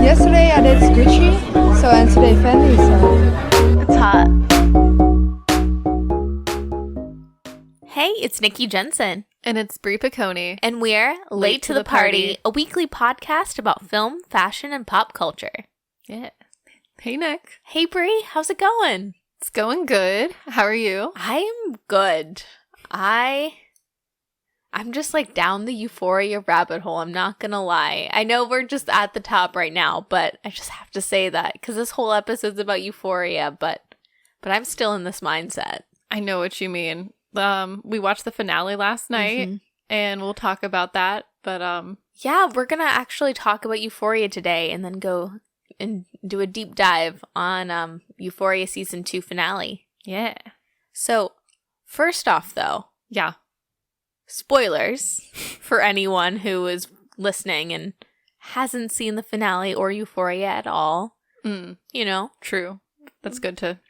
Yesterday I did Gucci, and today Fendi, so it's hot. Hey, it's Nikki Jensen. And it's Brie Piccone. And we're Late to the Party, a weekly podcast about film, fashion, and pop culture. Yeah. Hey, Nick. Hey, Brie. How's it going? It's going good. How are you? I am good. I'm just like down the Euphoria rabbit hole. I'm not going to lie. I know we're just at the top right now, but I just have to say that because this whole episode's about Euphoria, but I'm still in this mindset. I know what you mean. We watched the finale last night, and we'll talk about that. But yeah, we're gonna actually talk about Euphoria today, and then go and do a deep dive on Euphoria season 2 finale. Yeah. So first off, though, spoilers for anyone who is listening and hasn't seen the finale or Euphoria at all. You know, true. That's good to.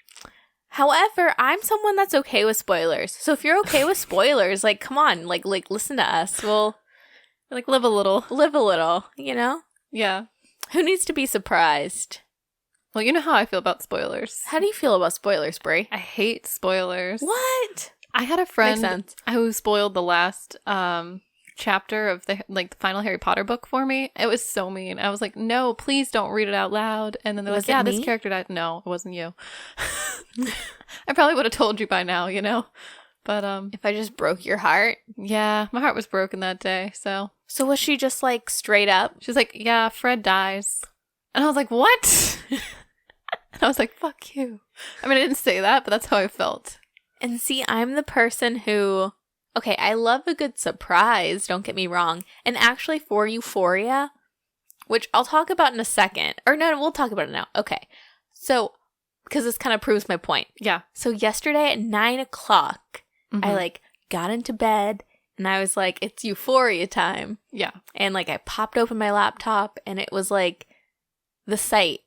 However, I'm someone that's okay with spoilers. So if you're okay with spoilers, like, come on, like listen to us. We'll like live a little, you know? Yeah. Who needs to be surprised? Well, you know how I feel about spoilers. How do you feel about spoilers, Brie? I hate spoilers. What? I had a friend who spoiled the last chapter of the final Harry Potter book for me. It was so mean. I was like, no, please don't read it out loud. And then they're like, yeah, this character died. No, it wasn't you. I probably would have told you by now, you know? But if I just broke your heart? Yeah, my heart was broken that day, so. So was she just like straight up? She's like, yeah, Fred dies. And I was like, what? And I was like, fuck you. I mean, I didn't say that, but that's how I felt. And see, I'm the person who, okay, I love a good surprise, don't get me wrong. And actually for Euphoria, which I'll talk about in a second. Or no, we'll talk about it now. Okay. So, because this kind of proves my point. Yeah. So yesterday at 9 o'clock, I got into bed and I was like, it's Euphoria time. Yeah. And I popped open my laptop and it was like the site.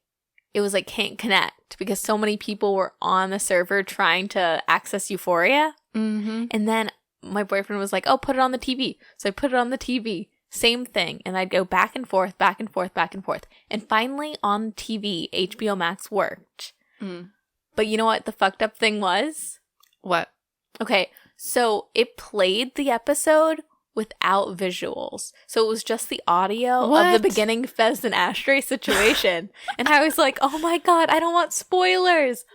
It was like can't connect because so many people were on the server trying to access Euphoria. And then my boyfriend was like, oh, put it on the TV. So I put it on the TV. Same thing. And I'd go back and forth, back and forth, back and forth. And finally on TV, HBO Max worked. But you know what the fucked up thing was? What? Okay, so it played the episode without visuals. So it was just the audio of the beginning Fez and Ashtray situation. And I was like, oh my god, I don't want spoilers.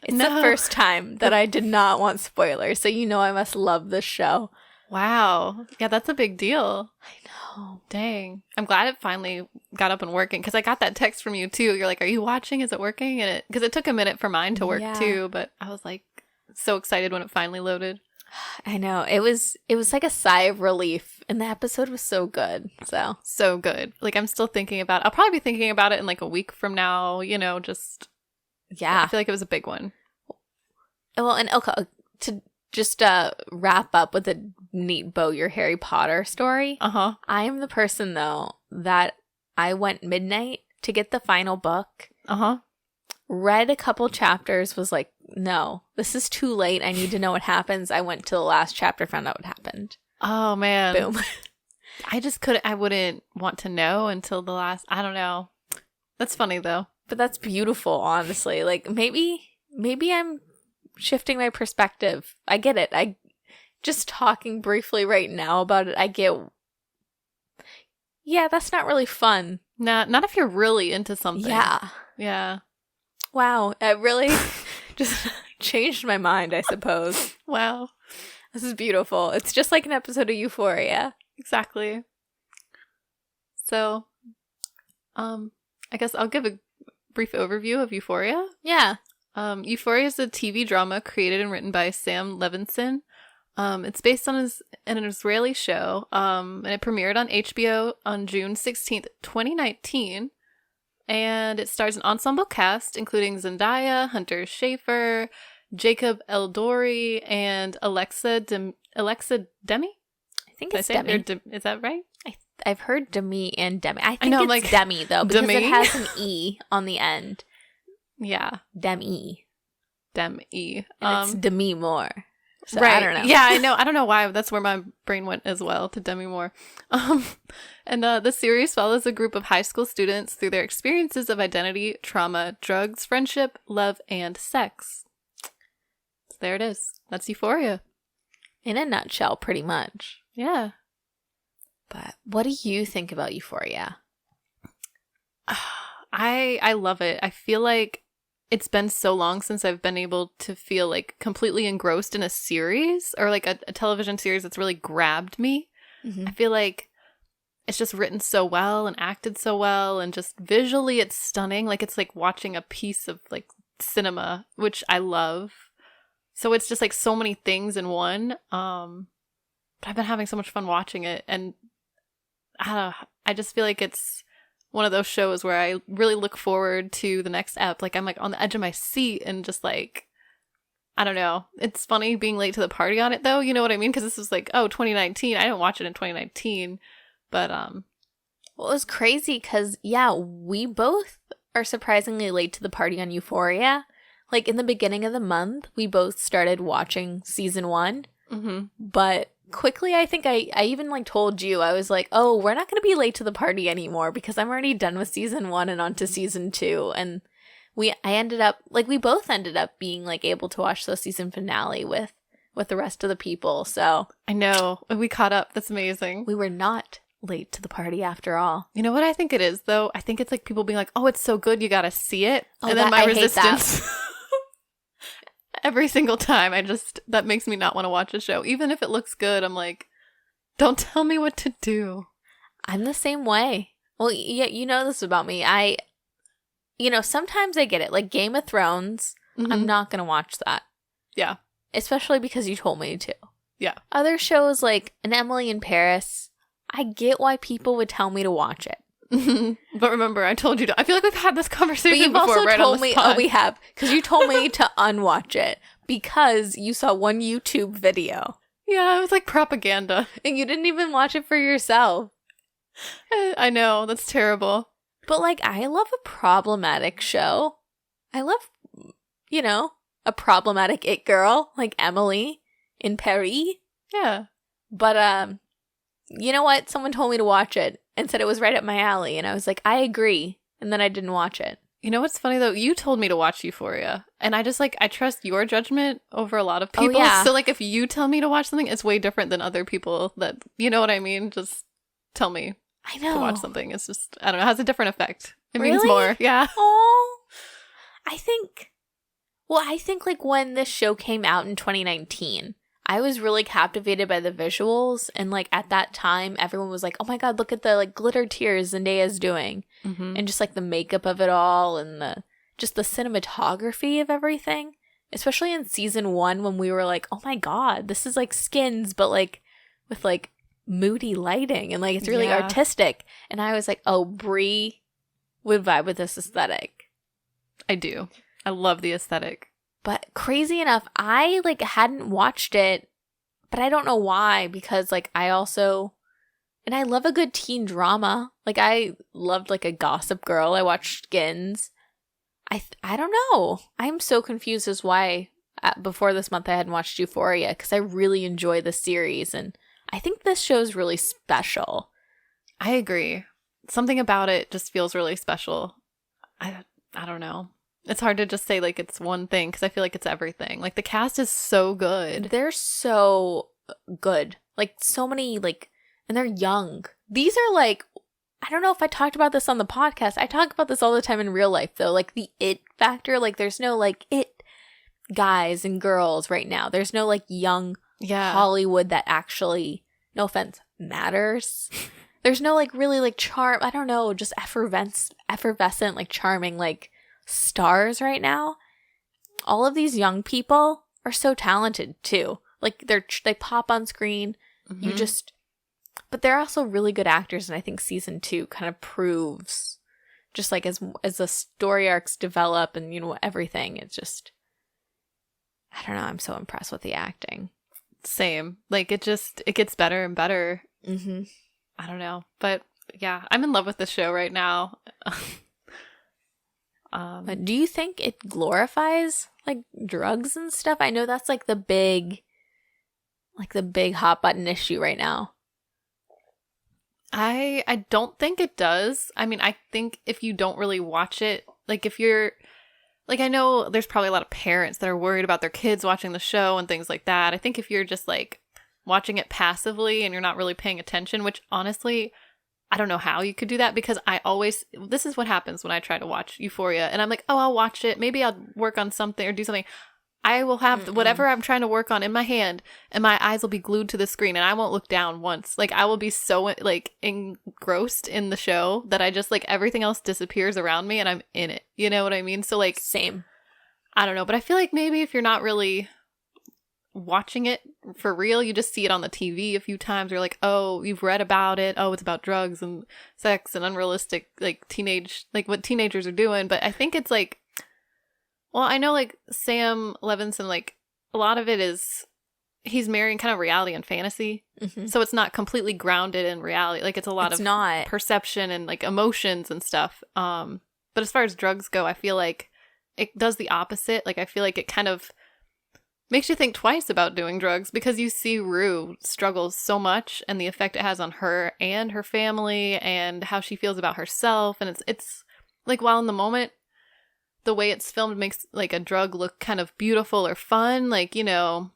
It's the first time that I did not want spoilers. So you know I must love this show. Wow. Yeah, that's a big deal. I know. Dang. I'm glad it finally got up and working because I got that text from you too. You're like, are you watching? Is it working? And because it took a minute for mine to work too, but I was like so excited when it finally loaded. I know. It was like a sigh of relief and the episode was so good. So good. Like I'm still thinking about it. I'll probably be thinking about it in like a week from now, you know, just I feel like it was a big one. Well, and okay, to just wrap up with a neat bow your Harry Potter story. I am the person though that I went midnight to get the final book. Read a couple chapters, was like, no, this is too late. I need to know what happens. I went to the last chapter, found out what happened. Oh man. Boom. I wouldn't want to know until the last, I don't know. That's funny though. But that's beautiful, honestly. Like maybe I'm shifting my perspective. I get it. I just talking briefly right now about it, I get, yeah, that's not really fun. Not if you're really into something. Yeah. Wow, it really just changed my mind, I suppose. Wow. This is beautiful. It's just like an episode of Euphoria. Exactly. So, I guess I'll give a brief overview of Euphoria. Yeah. Euphoria is a TV drama created and written by Sam Levinson. It's based on an Israeli show, and it premiered on HBO on June 16th, 2019. And it stars an ensemble cast, including Zendaya, Hunter Schafer, Jacob Eldori, and Alexa Demi? I think it's Demi. Is that right? I've heard Demi and Demi. I think it's like Demi, though, because it has an E on the end. Yeah. Demi. Demi. And it's Demi Moore. So right. I don't know. Yeah, I know. I don't know why. That's where my brain went as well, to Demi Moore. And the series follows a group of high school students through their experiences of identity, trauma, drugs, friendship, love, and sex. So there it is. That's Euphoria. In a nutshell, pretty much. Yeah. But what do you think about Euphoria? I love it. I feel like it's been so long since I've been able to feel like completely engrossed in a series, or like a television series that's really grabbed me. Mm-hmm. I feel like it's just written so well and acted so well, and just visually it's stunning. Like it's like watching a piece of like cinema, which I love. So it's just like so many things in one. But I've been having so much fun watching it, and I just feel like it's one of those shows where I really look forward to the next ep. Like I'm like on the edge of my seat and just like, I don't know. It's funny being late to the party on it though. You know what I mean? Because this was like, 2019. I didn't watch it in 2019, but well, it was crazy because we both are surprisingly late to the party on Euphoria. Like in the beginning of the month, we both started watching season 1, but quickly, I think I even like told you, I was like, oh, we're not going to be late to the party anymore because I'm already done with season 1 and on to season 2. And we both ended up being like able to watch the season finale with the rest of the people. So I know we caught up. That's amazing. We were not late to the party after all. You know what I think it is though? I think it's like people being like, oh, it's so good, you got to see it. Oh, and then my I hate resistance. that. Every single time, that makes me not want to watch a show. Even if it looks good, I'm like, don't tell me what to do. I'm the same way. Well, yeah, you know this about me. Sometimes I get it. Like Game of Thrones, I'm not going to watch that. Yeah. Especially because you told me to. Yeah. Other shows like An Emily in Paris, I get why people would tell me to watch it. But remember, I told you to. I feel like we've had this conversation but you've before, also right? told on this me, pod. we have, because you told me to unwatch it because you saw one YouTube video. Yeah, it was like propaganda. And you didn't even watch it for yourself. I know, that's terrible. But like, I love a problematic show. I love, a problematic it girl like Emily in Paris. Yeah. But, you know what? Someone told me to watch it and said it was right up my alley. And I was like, I agree. And then I didn't watch it. You know what's funny though? You told me to watch Euphoria. And I just I trust your judgment over a lot of people. Oh, yeah. So like if you tell me to watch something, it's way different than other people that, you know what I mean? Just tell me I know. to watch something. It's just, I don't know, it has a different effect. It Really? means more. Yeah. Oh, I think like when this show came out in 2019, I was really captivated by the visuals. And like at that time, everyone was like, oh my God, look at the like glitter tears Zendaya's doing. And just like the makeup of it all and the cinematography of everything. Especially in season 1 when we were like, oh my God, this is like Skins, but like with like moody lighting and like it's really artistic. And I was like, oh, Brie would vibe with this aesthetic. I do. I love the aesthetic. But crazy enough, I like hadn't watched it, but I don't know why, because like I love a good teen drama. Like I loved like a Gossip Girl. I watched Skins. I don't know. I'm so confused as why before this month I hadn't watched Euphoria, because I really enjoy the series and I think this show is really special. I agree. Something about it just feels really special. I don't know. It's hard to just say like it's one thing because I feel like it's everything. Like the cast is so good. They're so good. Like so many like, and they're young. These are like, I don't know if I talked about this on the podcast. I talk about this all the time in real life though. Like the it factor. Like there's no like it guys and girls right now. There's no like young Hollywood that actually, no offense, matters. There's no like really like charm. I don't know. Just effervescent, like charming, like stars right now. All of these young people are so talented too. Like they pop on screen. But they're also really good actors, and I think season 2 kind of proves, just like as the story arcs develop and everything. It's just, I don't know. I'm so impressed with the acting. Same. Like it gets better and better. I don't know, but yeah, I'm in love with the show right now. But do you think it glorifies like drugs and stuff? I know that's like the big like the big hot button issue right now. I don't think it does. I mean, I think if you don't really watch it, like if you're like, I know there's probably a lot of parents that are worried about their kids watching the show and things like that. I think if you're just like watching it passively and you're not really paying attention, which honestly, I don't know how you could do that, because this is what happens when I try to watch Euphoria and I'm like, oh, I'll watch it. Maybe I'll work on something or do something. I will have whatever I'm trying to work on in my hand and my eyes will be glued to the screen and I won't look down once. Like I will be so like engrossed in the show that I just like everything else disappears around me and I'm in it. You know what I mean? So like, same. I don't know, but I feel like maybe if you're not really watching it for real, you just see it on the TV a few times. You're like, oh, you've read about it. Oh, it's about drugs and sex and unrealistic, like teenage, like what teenagers are doing. But I think it's like, well, I know like Sam Levinson, like a lot of it is he's marrying kind of reality and fantasy. Mm-hmm. So it's not completely grounded in reality. Like it's a lot of not perception and like emotions and stuff. But as far as drugs go, I feel like it does the opposite. Like I feel like it kind of makes you think twice about doing drugs because you see Rue struggles so much and the effect it has on her and her family and how she feels about herself. And it's like, while in the moment, the way it's filmed makes like a drug look kind of beautiful or fun. Like, you know,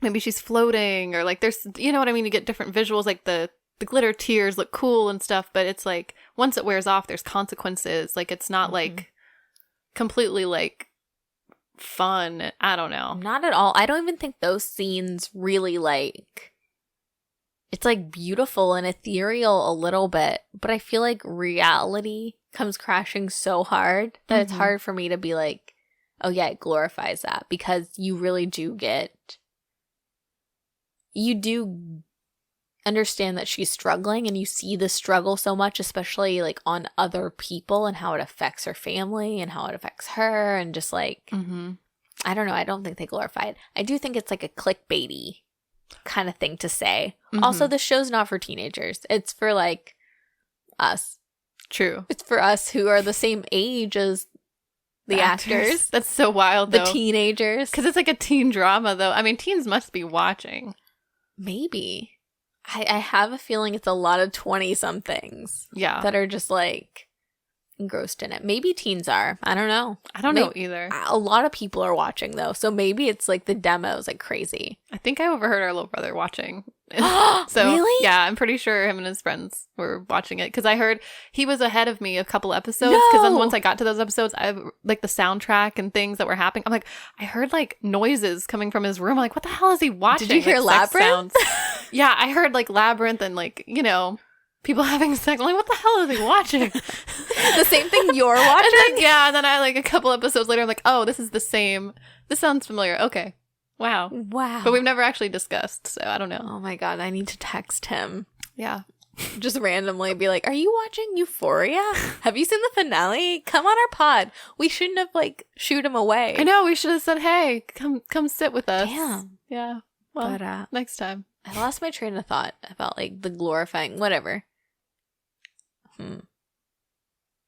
maybe she's floating or like there's, you know what I mean? You get different visuals, like the glitter tears look cool and stuff. But it's like once it wears off, there's consequences. Like it's not like completely like fun. I don't know. Not at all. I don't even think those scenes really like, it's like beautiful and ethereal a little bit, but I feel like reality comes crashing so hard that it's hard for me to be like, oh yeah, it glorifies that, because you really do understand that she's struggling and you see the struggle so much, especially like on other people and how it affects her family and how it affects her and just like, I don't know. I don't think they glorify it. I do think it's like a clickbaity kind of thing to say. Also, the show's not for teenagers. It's for like us. True. It's for us who are the same age as the actors. That's so wild, though. The teenagers. Because it's like a teen drama, though. I mean, teens must be watching. Maybe. I have a feeling it's a lot of 20-somethings. Yeah. That are just like engrossed in it. Maybe teens are. I don't know. I don't know either. A lot of people are watching, though. So maybe it's like the demos like crazy. I think I overheard our little brother watching. So really? Yeah, I'm pretty sure him and his friends were watching it because I heard he was ahead of me a couple episodes. Because then once I got to those episodes, I like the soundtrack and things that were happening. I'm like, I heard like noises coming from his room. I'm like, what the hell is he watching? Did you hear like, Labyrinth? Yeah, I heard like Labyrinth and like, you know, people having sex. I'm like, what the hell is he watching? The same thing you're watching? And then I like a couple episodes later, I'm like, oh, this is the same. This sounds familiar. Okay. Wow. But we've never actually discussed, so I don't know. Oh my god, I need to text him. Yeah. Just randomly be like, are you watching Euphoria? Have you seen the finale? Come on our pod. We shouldn't have like shooed him away. I know, we should have said, hey, come sit with us. Damn. Yeah. Well, but, next time. I lost my train of thought about like the glorifying whatever.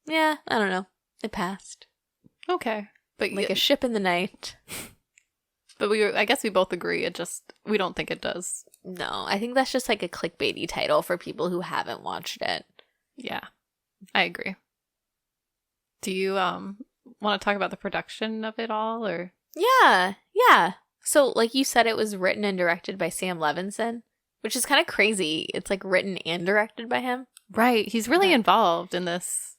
Yeah, I don't know. It passed. Okay. But like a ship in the night. But I guess we both agree. We don't think it does. No, I think that's just like a clickbaity title for people who haven't watched it. Yeah, I agree. Do you want to talk about the production of it all, or? Yeah. So, like you said, it was written and directed by Sam Levinson, which is kind of crazy. It's like written and directed by him. Right. He's really involved in this.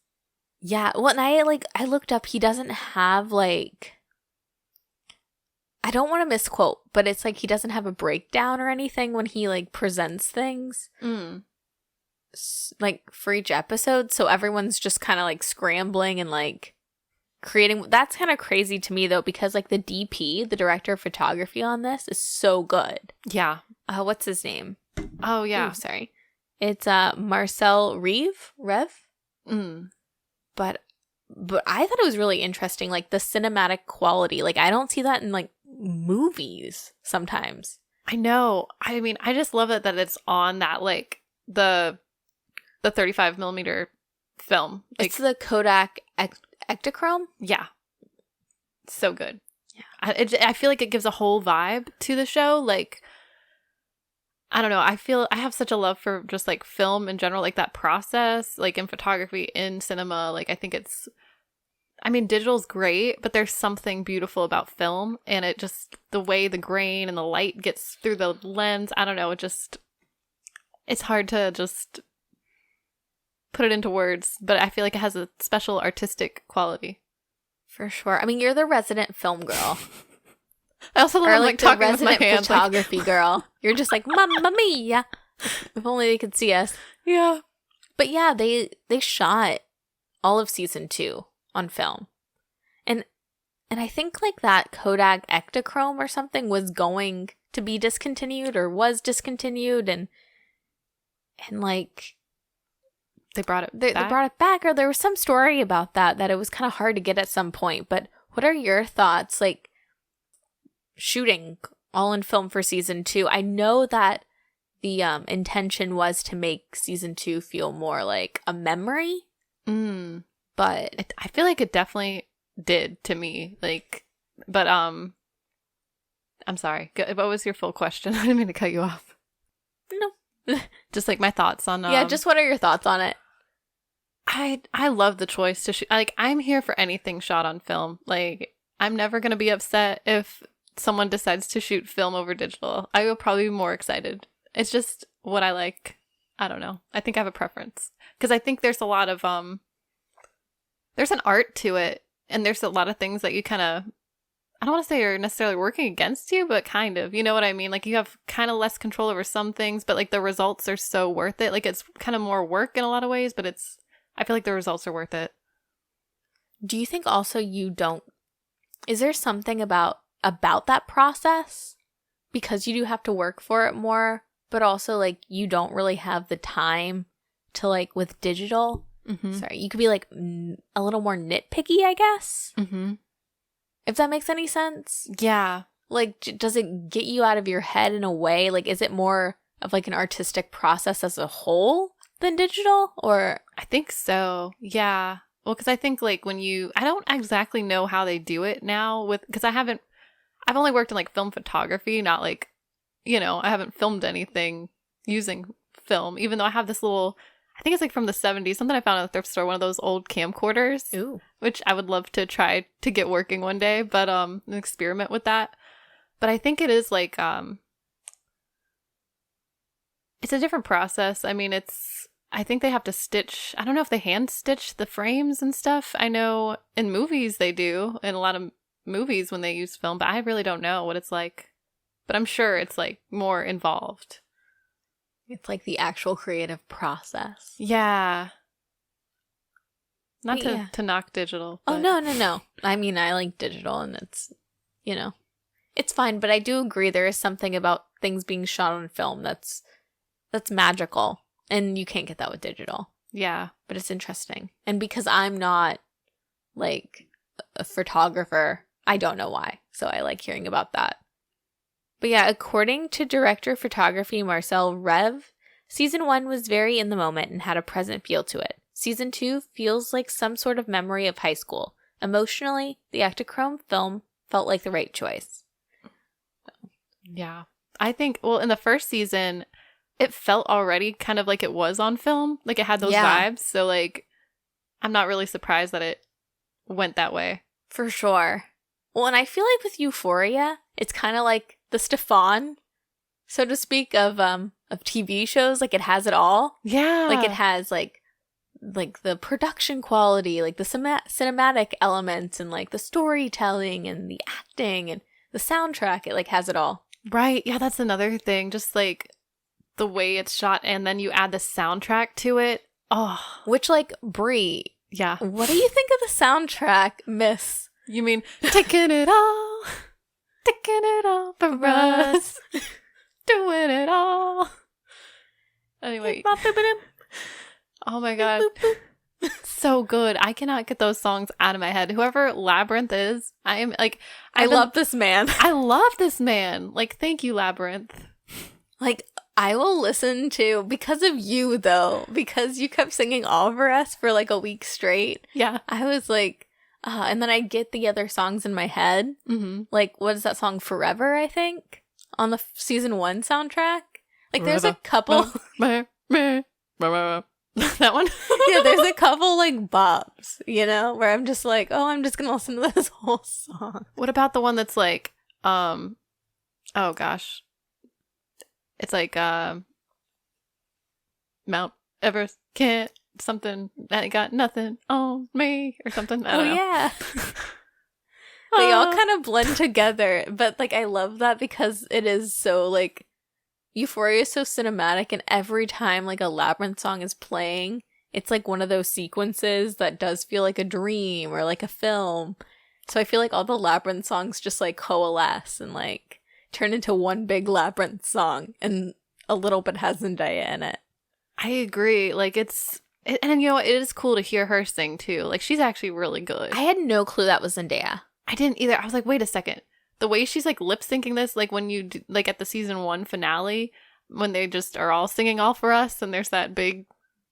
Yeah. Well, and I looked up. He doesn't have like. I don't want to misquote, but it's like he doesn't have a breakdown or anything when he like presents things like for each episode. So everyone's just kind of like scrambling and like creating. That's kind of crazy to me though, because like the DP, the director of photography on this, is so good. Yeah. What's his name? Oh yeah. Ooh, sorry. It's Marcel Rev. But I thought it was really interesting, like the cinematic quality. Like I don't see that in like movies sometimes. I know. I mean, I just love it that it's on that like the 35 millimeter film. Like, it's the Kodak Ektachrome. Yeah, so good. Yeah, I feel like it gives a whole vibe to the show. Like I don't know. I feel I have such a love for just like film in general, like that process, like in photography, in cinema. Like I think digital's great, but there's something beautiful about film, and it just, the way the grain and the light gets through the lens, I don't know, it's hard to just put it into words, but I feel like it has a special artistic quality. For sure. I mean, you're the resident film girl. I also love like talking the with my resident hands, photography girl. You're just like, Mamma mia. If only they could see us. Yeah. But yeah, they shot all of season 2 on film. And I think like that Kodak Ektachrome or something was going to be discontinued or was discontinued, and like they brought it they brought it back, or there was some story about that it was kind of hard to get at some point. But what are your thoughts, like shooting all in film for season 2? I know that the intention was to make season 2 feel more like a memory, but I feel like it definitely did to me, like, but I'm sorry, what was your full question? I didn't mean to cut you off. No. Just like my thoughts on yeah, just what are your thoughts on it? I love the choice to shoot, like, I'm here for anything shot on film. Like, I'm never gonna be upset if someone decides to shoot film over digital. I will probably be more excited. It's just what I like. I don't know, I think I have a preference, because I think there's a lot of there's an art to it. And there's a lot of things that you kind of, I don't want to say are necessarily working against you, but kind of, you know what I mean? Like you have kind of less control over some things, but like the results are so worth it. Like it's kind of more work in a lot of ways, but I feel like the results are worth it. Do you think also is there something about that process? Because you do have to work for it more, but also like you don't really have the time to, like with digital. Sorry, you could be like a little more nitpicky, I guess. If that makes any sense. Yeah. Like, does it get you out of your head in a way? Like, is it more of like an artistic process as a whole than digital? Or I think so. Yeah. Well, because I think like I don't exactly know how they do it now because I've only worked in like film photography, not like, I haven't filmed anything using film, even though I have this little, I think it's like from the 70s, something I found at the thrift store, one of those old camcorders. Ooh. Which I would love to try to get working one day, but experiment with that. But I think it is like it's a different process. I mean, I think they have to stitch, I don't know if they hand stitch the frames and stuff. I know in movies they do, in a lot of movies when they use film, but I really don't know what it's like. But I'm sure it's like more involved. It's like the actual creative process. Yeah. Not to knock digital. But... Oh, no. I mean, I like digital and it's, it's fine. But I do agree there is something about things being shot on film that's magical. And you can't get that with digital. Yeah. But it's interesting. And because I'm not like a photographer, I don't know why. So I like hearing about that. But yeah, according to director of photography Marcel Rev, season 1 was very in the moment and had a present feel to it. Season 2 feels like some sort of memory of high school. Emotionally, the Ektachrome film felt like the right choice. Yeah. I think, well, in the first season, it felt already kind of like it was on film. Like it had those vibes. So like, I'm not really surprised that it went that way. For sure. Well, and I feel like with Euphoria, it's kind of like the Stefan, so to speak, of TV shows. Like it has it all. Yeah. Like it has like the production quality, like the cinematic elements, and like the storytelling and the acting and the soundtrack. It like has it all. Right. Yeah, that's another thing. Just like the way it's shot, and then you add the soundtrack to it. Oh, which like Brie. Yeah. What do you think of the soundtrack, Miss? You mean taking it all? Taking it all for us. Doing it all. Anyway. Oh my god. So good. I cannot get those songs out of my head. Whoever Labyrinth is, I am like, I love this man. I love this man. Like, thank you, Labyrinth. Like, I will listen to, because of you though, because you kept singing All For Us for like a week straight. Yeah. I was like, and then I get the other songs in my head. Mm-hmm. Like, what is that song? Forever, I think, on the season 1 soundtrack. Like there's a couple that one. yeah, there's a couple like bops, you know, where I'm just like, oh, I'm just gonna listen to this whole song. What about the one that's like, oh gosh, it's like Mount Everest can't something that got nothing on me or something. I don't know. Yeah. They all kind of blend together, but like I love that because it is so like Euphoria is so cinematic, and every time like a Labyrinth song is playing, it's like one of those sequences that does feel like a dream or like a film. So I feel like all the Labyrinth songs just like coalesce and like turn into one big Labyrinth song, and a little bit has Zendaya in it. I agree. Like and you know, it is cool to hear her sing too. Like she's actually really good. I had no clue that was Zendaya. I didn't either. I was like, wait a second. The way she's like lip syncing this, like when you do, like at the season 1 finale, when they just are all singing All For Us and there's that big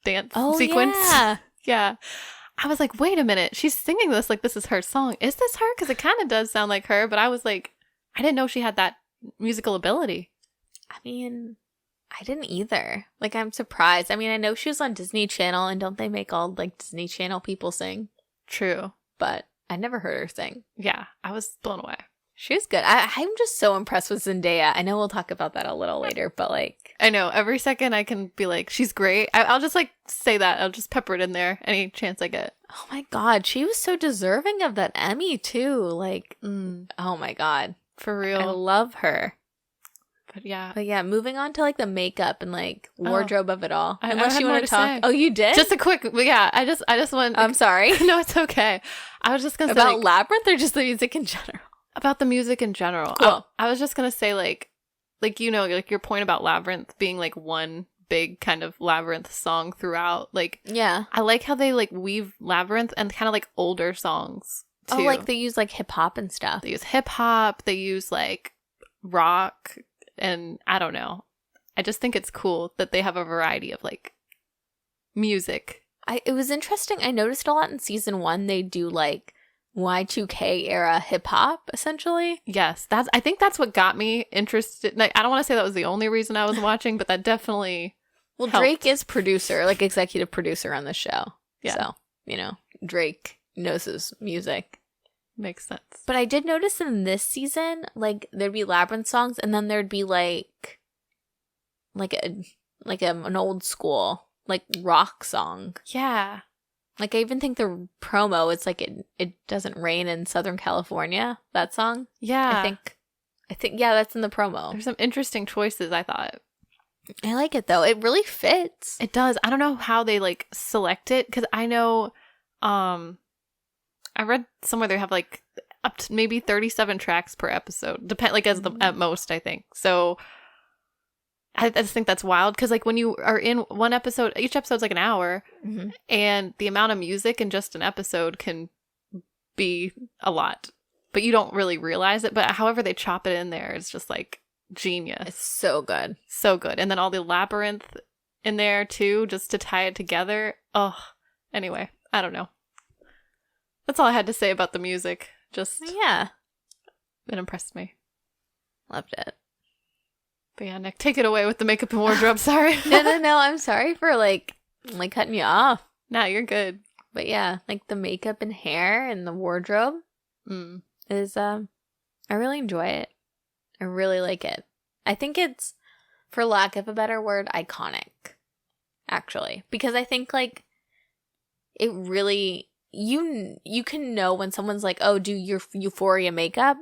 dance sequence. Yeah. Yeah. I was like, wait a minute. She's singing this like this is her song. Is this her? Because it kind of does sound like her. But I was like, I didn't know she had that musical ability. I mean, I didn't either. Like, I'm surprised. I mean, I know she was on Disney Channel, and don't they make all like Disney Channel people sing? True. But I never heard her sing. Yeah. I was blown away. She was good. I'm just so impressed with Zendaya. I know we'll talk about that a little later, but like... I know. Every second I can be like, she's great. I'll just like say that. I'll just pepper it in there any chance I get. Oh my God. She was so deserving of that Emmy too. Like, oh my God. For real. I love her. But yeah. But yeah, moving on to like the makeup and like wardrobe of it all. I Unless had you more want to to talk. say. Oh, you did? Just a quick, yeah. I just want. I'm sorry. No, it's okay. I was just gonna say about like, Labyrinth or just the music in general? about the music in general. Cool. I was just gonna say like you know, like your point about Labyrinth being like one big kind of Labyrinth song throughout. Like, Yeah. I like how they like weave Labyrinth and kind of like older songs too. Oh, like they use like hip hop and stuff. They use hip hop. They use like rock, and I don't know. I just think it's cool that they have a variety of like music. It was interesting. I noticed a lot in season 1. They do like Y2K era hip hop essentially. Yes, I think that's what got me interested. Like, I don't want to say that was the only reason I was watching, but that definitely. Well, helped. Drake is producer, like executive producer on the show. Yeah. So, you know, Drake knows his music. Makes sense. But I did notice in this season, like there'd be Labyrinth songs, and then there'd be like an old school like rock song. Yeah. Like I even think the promo, it's like it doesn't rain in Southern California. That song. Yeah. I think yeah, that's in the promo. There's some interesting choices, I thought. I like it though. It really fits. It does. I don't know how they like select it, because I know I read somewhere they have like up to maybe 37 tracks per episode. At most, I think. So I just think that's wild, because like when you are in one episode, each episode's like an hour, and the amount of music in just an episode can be a lot, but you don't really realize it. But however they chop it in there, it's just like genius. It's so good. So good. And then all the Labyrinth in there too, just to tie it together. Oh, anyway, I don't know. That's all I had to say about the music. Just, Yeah. it impressed me. Loved it. But yeah, Nick, take it away with the makeup and wardrobe. Sorry. No. I'm sorry for like cutting you off. Nah, you're good. But yeah, like the makeup and hair and the wardrobe is I really enjoy it. I really like it. I think it's, for lack of a better word, iconic. Actually, because I think like it really you can know when someone's like, "Oh, do your Euphoria makeup."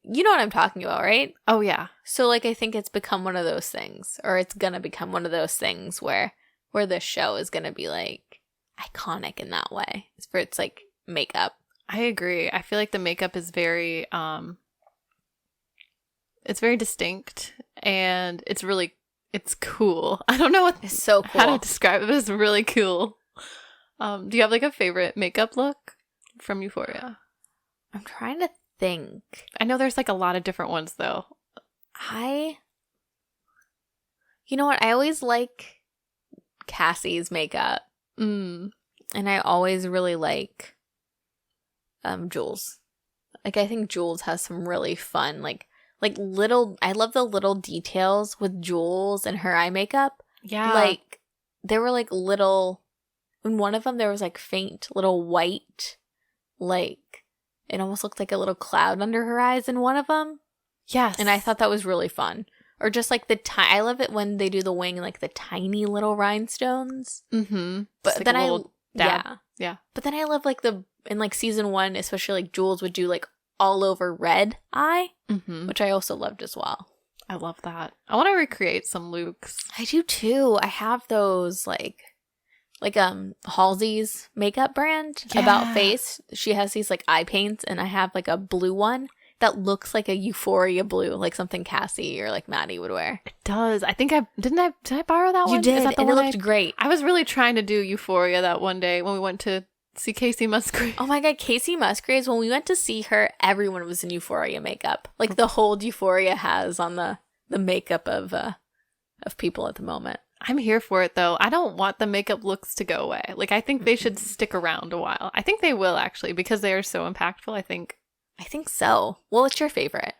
You know what I'm talking about, right? Oh, yeah. So, like, I think it's become one of those things, or it's gonna become one of those things where this show is gonna be, like, iconic in that way. It's for its, like, makeup. I agree. I feel like the makeup is very, it's very distinct, and it's cool. I don't know what It's so cool. how to describe it, but it's really cool. Do you have, like, a favorite makeup look from Euphoria? I'm trying to think. I know there's, like, a lot of different ones, though. You know what? I always like Cassie's makeup. And I always really like Jules. Like, I think Jules has some really fun, like like I love the little details with Jules and her eye makeup. Yeah. Like there were like little, in one of them there was like faint little white, like it almost looked like a little cloud under her eyes in one of them. Yes. And I thought that was really fun. Or just like I love it when they do the wing, like the tiny little rhinestones. Mm-hmm. But like then yeah. But then I love like in like season 1, especially like Jules would do like all over red eye, which I also loved as well. I love that. I want to recreate some Lukes. I do too. I have those like Halsey's makeup brand, About Face. She has these like eye paints, and I have like a blue one that looks like a Euphoria blue, like something Cassie or like Maddie would wear. It does. I think did I borrow that one? You did, Is that the and it one looked great. I was really trying to do Euphoria that one day when we went to see Casey Musgraves. Oh my god, Casey Musgraves, when we went to see her, everyone was in Euphoria makeup. Like the whole Euphoria has on the makeup of people at the moment. I'm here for it though. I don't want the makeup looks to go away. Like I think they should stick around a while. I think they will actually, because they are so impactful. I think so. Well, what's your favorite?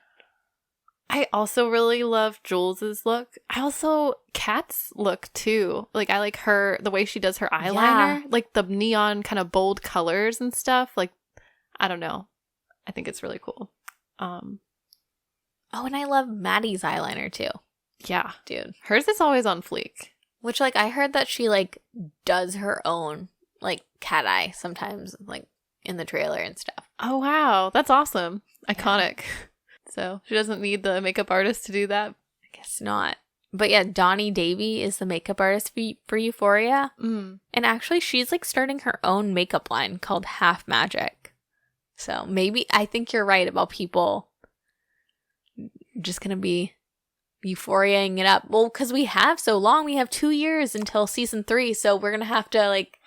I also really love Jules's look. I also Kat's look too. Like I like the way she does her eyeliner, like the neon kind of bold colors and stuff. Like I don't know. I think it's really cool. Oh, and I love Maddie's eyeliner too. Yeah, dude. Hers is always on fleek. Which like I heard that she like does her own like cat eye sometimes, like in the trailer and stuff. Oh wow, that's awesome. Iconic. Yeah. So she doesn't need the makeup artist to do that? I guess not. But yeah, Donnie Davy is the makeup artist for Euphoria. And actually she's like starting her own makeup line called Half Magic. So maybe, I think you're right about people just going to be Euphoriaing it up. Well, because we have so long. We have 2 years until season 3. So we're going to have to like,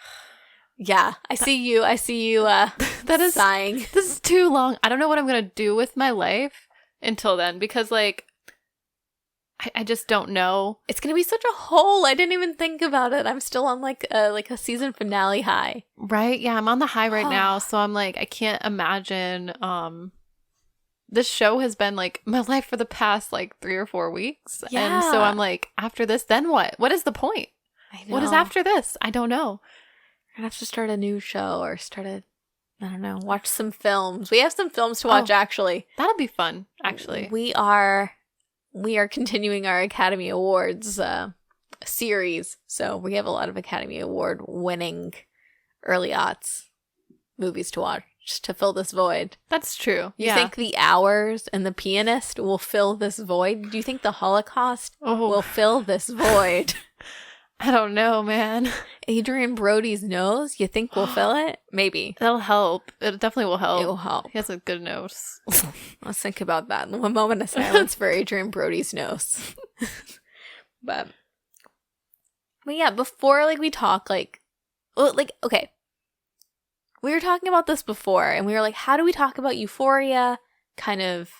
yeah, I see you that is sighing. This is too long. I don't know what I'm going to do with my life until then, because like I just don't know. It's going to be such a hole. I didn't even think about it. I'm still on like a season finale high. Right? Yeah, I'm on the high right now, so I'm like I can't imagine this show has been like my life for the past like 3 or 4 weeks. Yeah. And so I'm like, after this, then what? What is the point? I know. What is after this? I don't know. I'd have to start a new show or I don't know, watch some films. We have some films to watch, actually. That'll be fun, actually. We are continuing our Academy Awards series. So we have a lot of Academy Award winning early aughts movies to watch to fill this void. That's true. You think The Hours and The Pianist will fill this void? Do you think The Holocaust will fill this void? I don't know, man. Adrian Brody's nose, you think will fill it? Maybe. That'll help. It definitely will help. It will help. He has a good nose. Let's think about that. One moment of silence for Adrian Brody's nose. But yeah, before like we talk okay. We were talking about this before, and we were like, how do we talk about Euphoria kind of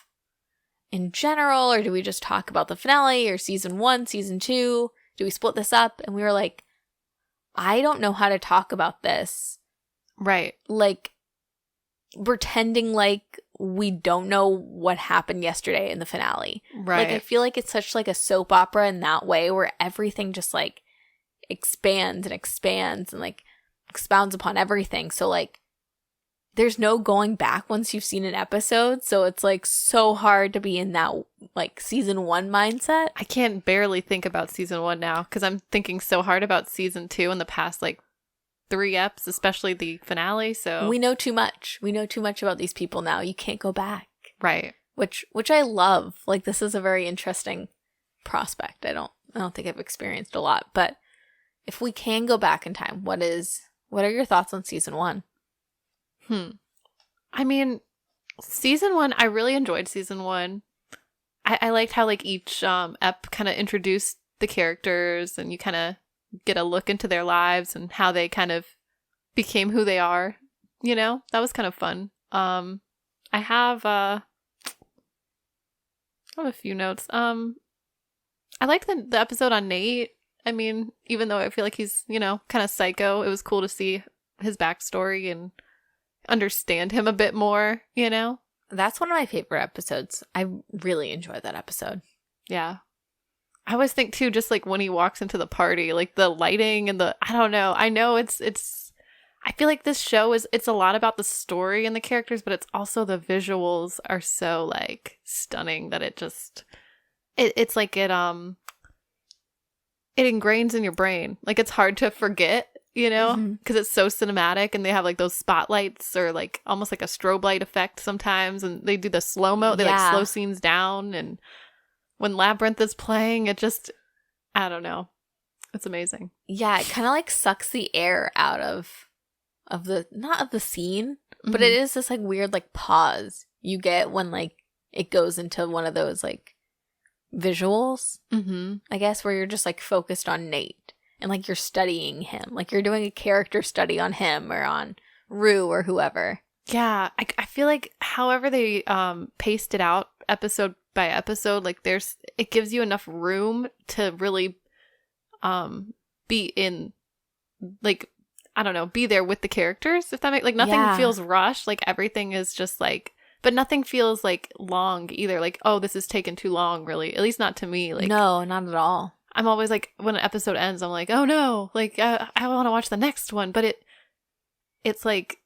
in general, or do we just talk about the finale or season 1, season 2? Do we split this up? And we were like, I don't know how to talk about this. Right. Like, pretending like we don't know what happened yesterday in the finale. Right. Like, I feel like it's such like a soap opera in that way where everything just like expands and like expounds upon everything. So like there's no going back once you've seen an episode. So it's like so hard to be in that like season 1 mindset. I can't barely think about season 1 now because I'm thinking so hard about season 2 in the past like 3 eps, especially the finale. So we know too much. We know too much about these people now. You can't go back. Right. Which I love. Like this is a very interesting prospect. I don't think I've experienced a lot, but if we can go back in time, what are your thoughts on season 1? I mean, season 1, I really enjoyed season 1. I liked how like each ep kind of introduced the characters and you kind of get a look into their lives and how they kind of became who they are. You know, that was kind of fun. I have a few notes. I liked the episode on Nate. I mean, even though I feel like he's, you know, kind of psycho, it was cool to see his backstory and understand him a bit more, you know? That's one of my favorite episodes. I really enjoyed that episode. Yeah. I always think too, just like when he walks into the party, like the lighting and I don't know. I know it's I feel like this show it's a lot about the story and the characters, but it's also the visuals are so like stunning that it's like it ingrains in your brain. Like it's hard to forget, you know, because it's so cinematic, and they have like those spotlights or like almost like a strobe light effect sometimes, and they do the slow-mo, they like slow scenes down, and when Labyrinth is playing, it just, I don't know. It's amazing. Yeah, it kind of like sucks the air out of the, not of the scene, but it is this like weird like pause you get when like it goes into one of those like visuals, I guess, where you're just like focused on Nate and like you're studying him. Like you're doing a character study on him or on Rue or whoever. Yeah, I feel like however they paced it out episode by episode, like it gives you enough room to really be in, like, I don't know, be there with the characters, if that makes, like, nothing feels rushed, like everything is just like, but nothing feels like long either, like, oh, this is taking too long, really, at least not to me. Like, no, not at all. I'm always like, when an episode ends, I'm like, oh no, like I want to watch the next one, but it's like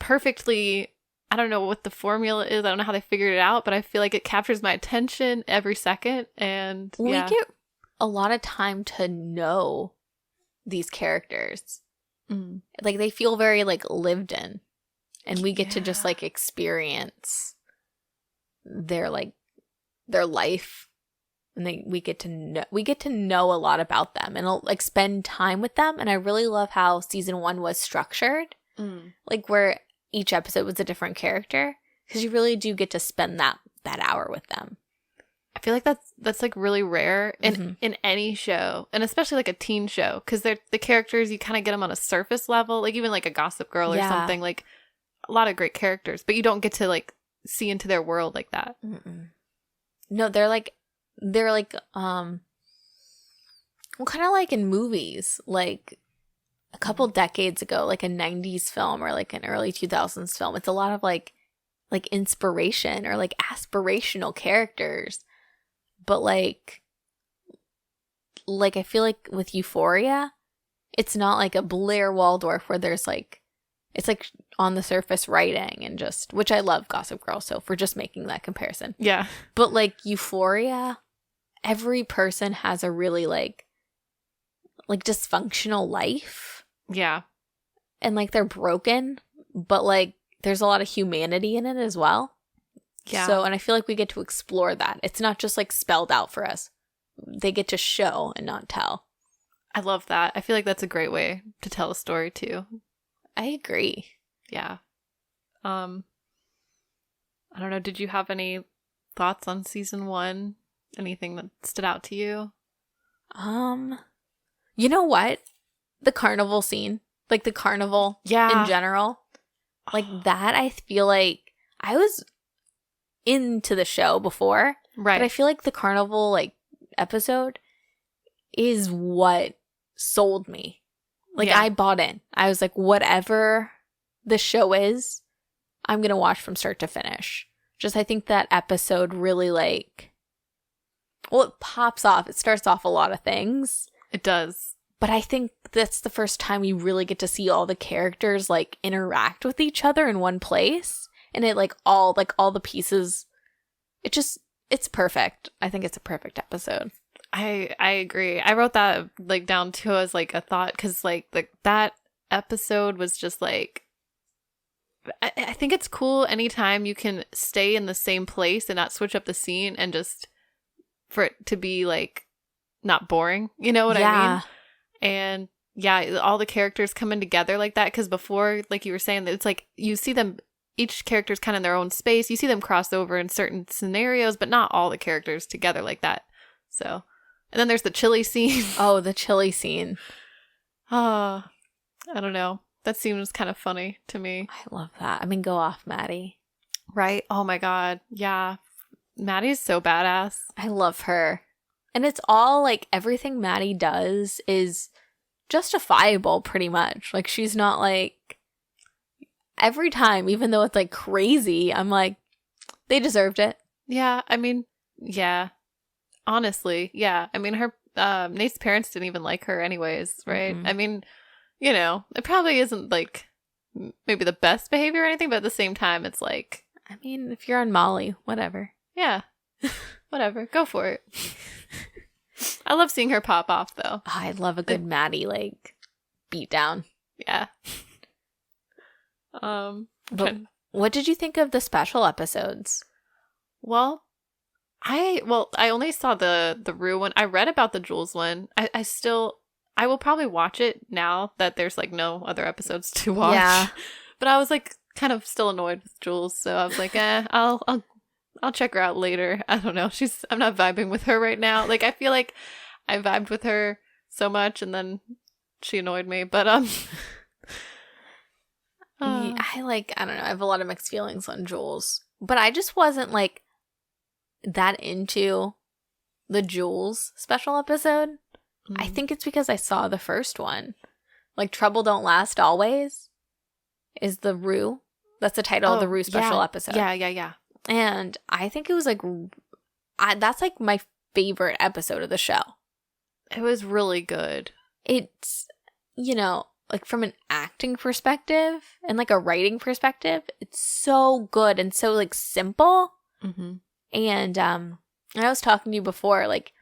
perfectly, I don't know what the formula is, I don't know how they figured it out, but I feel like it captures my attention every second. And we get a lot of time to know these characters. Like they feel very like lived in, and we get to just like experience their life, and we get to know a lot about them and like spend time with them. And I really love how season 1 was structured, like where each episode was a different character, because you really do get to spend that hour with them. I feel like that's like really rare in any show, and especially like a teen show, because they're the characters, you kind of get them on a surface level, like even like a Gossip Girl or something, like a lot of great characters, but you don't get to like see into their world like that. No, they're like well, kind of like in movies, like a couple decades ago, like a 90s film or like an early 2000s film. It's a lot of like inspiration or like aspirational characters. But like I feel like with Euphoria, it's not like a Blair Waldorf where there's like, it's like on the surface writing and just, which I love Gossip Girl, so for just making that comparison. Yeah. But like Euphoria, every person has a really like dysfunctional life. Yeah. And like they're broken, but like there's a lot of humanity in it as well. Yeah. So, and I feel like we get to explore that. It's not just like spelled out for us. They get to show and not tell. I love that. I feel like that's a great way to tell a story too. I agree. Yeah. I don't know. Did you have any thoughts on season 1? Anything that stood out to you? You know what? The carnival scene, like the carnival in general, like that, I feel like I was into the show before, right? But I feel like the carnival like episode is what sold me. Like I bought in. I was like, whatever the show is, I'm gonna watch from start to finish. Just I think that episode really like, well, it pops off. It starts off a lot of things. It does. But I think that's the first time you really get to see all the characters like interact with each other in one place. And it like all the pieces, it's perfect. I think it's a perfect episode. I agree. I wrote that like down too as like a thought, because like that episode was just like, I think it's cool anytime you can stay in the same place and not switch up the scene, and just for it to be like not boring. You know what I mean? And yeah, all the characters coming together like that, because before, like you were saying, that it's like you see them, each character's kind of in their own space. You see them cross over in certain scenarios, but not all the characters together like that. So, and then there's the chili scene. Oh, the chili scene. I don't know. That scene was kind of funny to me. I love that. I mean, go off, Maddie. Right? Oh my God. Yeah. Maddie's so badass. I love her. And it's all like everything Maddie does is justifiable pretty much. Like she's not like, every time, even though it's like crazy, I'm like, They deserved it. Yeah, I mean, yeah. Honestly, yeah. I mean, her Nate's parents didn't even like her anyways, right? Mm-mm. I mean, you know, it probably isn't like maybe the best behavior or anything, but at the same time, it's like, I mean, if you're on Molly, whatever. yeah, whatever, go for it. I love seeing her pop off, though. Oh, I love a good Maddie like beat down. Yeah. But what did you think of the special episodes? Well, I only saw the Rue one. I read about the Jules one. I will probably watch it now that there's like no other episodes to watch. Yeah. But I was like kind of still annoyed with Jules, so I was like, I'll check her out later. I don't know. I'm not vibing with her right now. Like I feel like I vibed with her so much and then she annoyed me. But I don't know. I have a lot of mixed feelings on Jules, but I just wasn't like that into the Jules special episode. I think it's because I saw the first one. Like Trouble Don't Last Always is the Rue. That's the title of the Rue special episode. Yeah. And I think it was like that's like my favorite episode of the show. It was really good. It's, like from an acting perspective and like a writing perspective, it's so good and so like simple. Mm-hmm. And I was talking to you before, like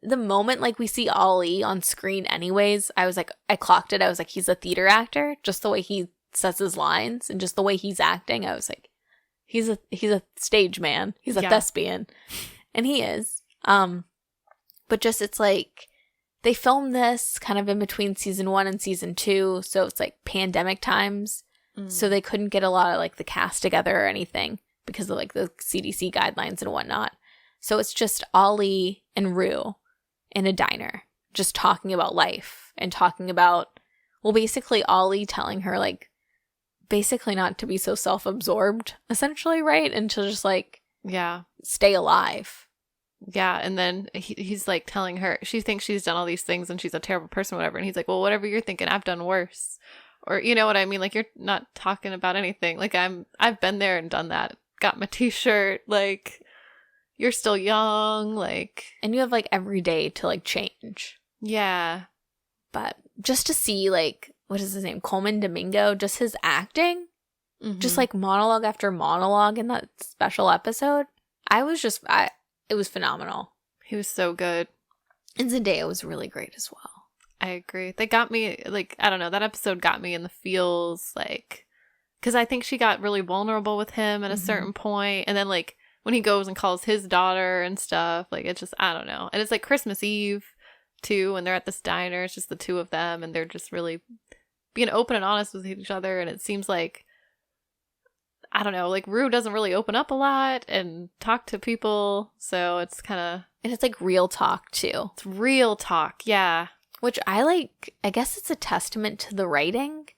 the moment like we see Ollie on screen anyways, I was like, I clocked it. I was like, he's a theater actor. Just the way he says his lines and just the way he's acting. I was like, he's a stage man. He's a thespian. And he is. But just it's like they filmed this kind of in between season 1 and season 2. So it's like pandemic times. So they couldn't get a lot of like the cast together or anything because of like the CDC guidelines and whatnot. So it's just Ollie and Rue in a diner just talking about life and talking about, well, basically Ollie telling her like basically not to be so self-absorbed essentially, right? And to just like stay alive. Yeah, and then he's like telling her, she thinks she's done all these things and she's a terrible person, whatever. And he's like, well, whatever you're thinking, I've done worse. Or you know what I mean? Like you're not talking about anything. Like I've been there and done that. Got my t-shirt. Like you're still young. Like, and you have like every day to like change. Yeah. But just to see like, what is his name? Coleman Domingo, just his acting, just like monologue after monologue in that special episode. It was phenomenal. He was so good. And Zendaya was really great as well. I agree. They got me, like, I don't know, that episode got me in the feels, like, because I think she got really vulnerable with him at a certain point. And then, like, when he goes and calls his daughter and stuff, like, it's just, I don't know. And it's like Christmas Eve, too, when they're at this diner. It's just the two of them, and they're just really being open and honest with each other. And it seems like, I don't know, like Rue doesn't really open up a lot and talk to people, so it's kind of... And it's like real talk, too. It's real talk, yeah. Which I like, I guess it's a testament to the writing,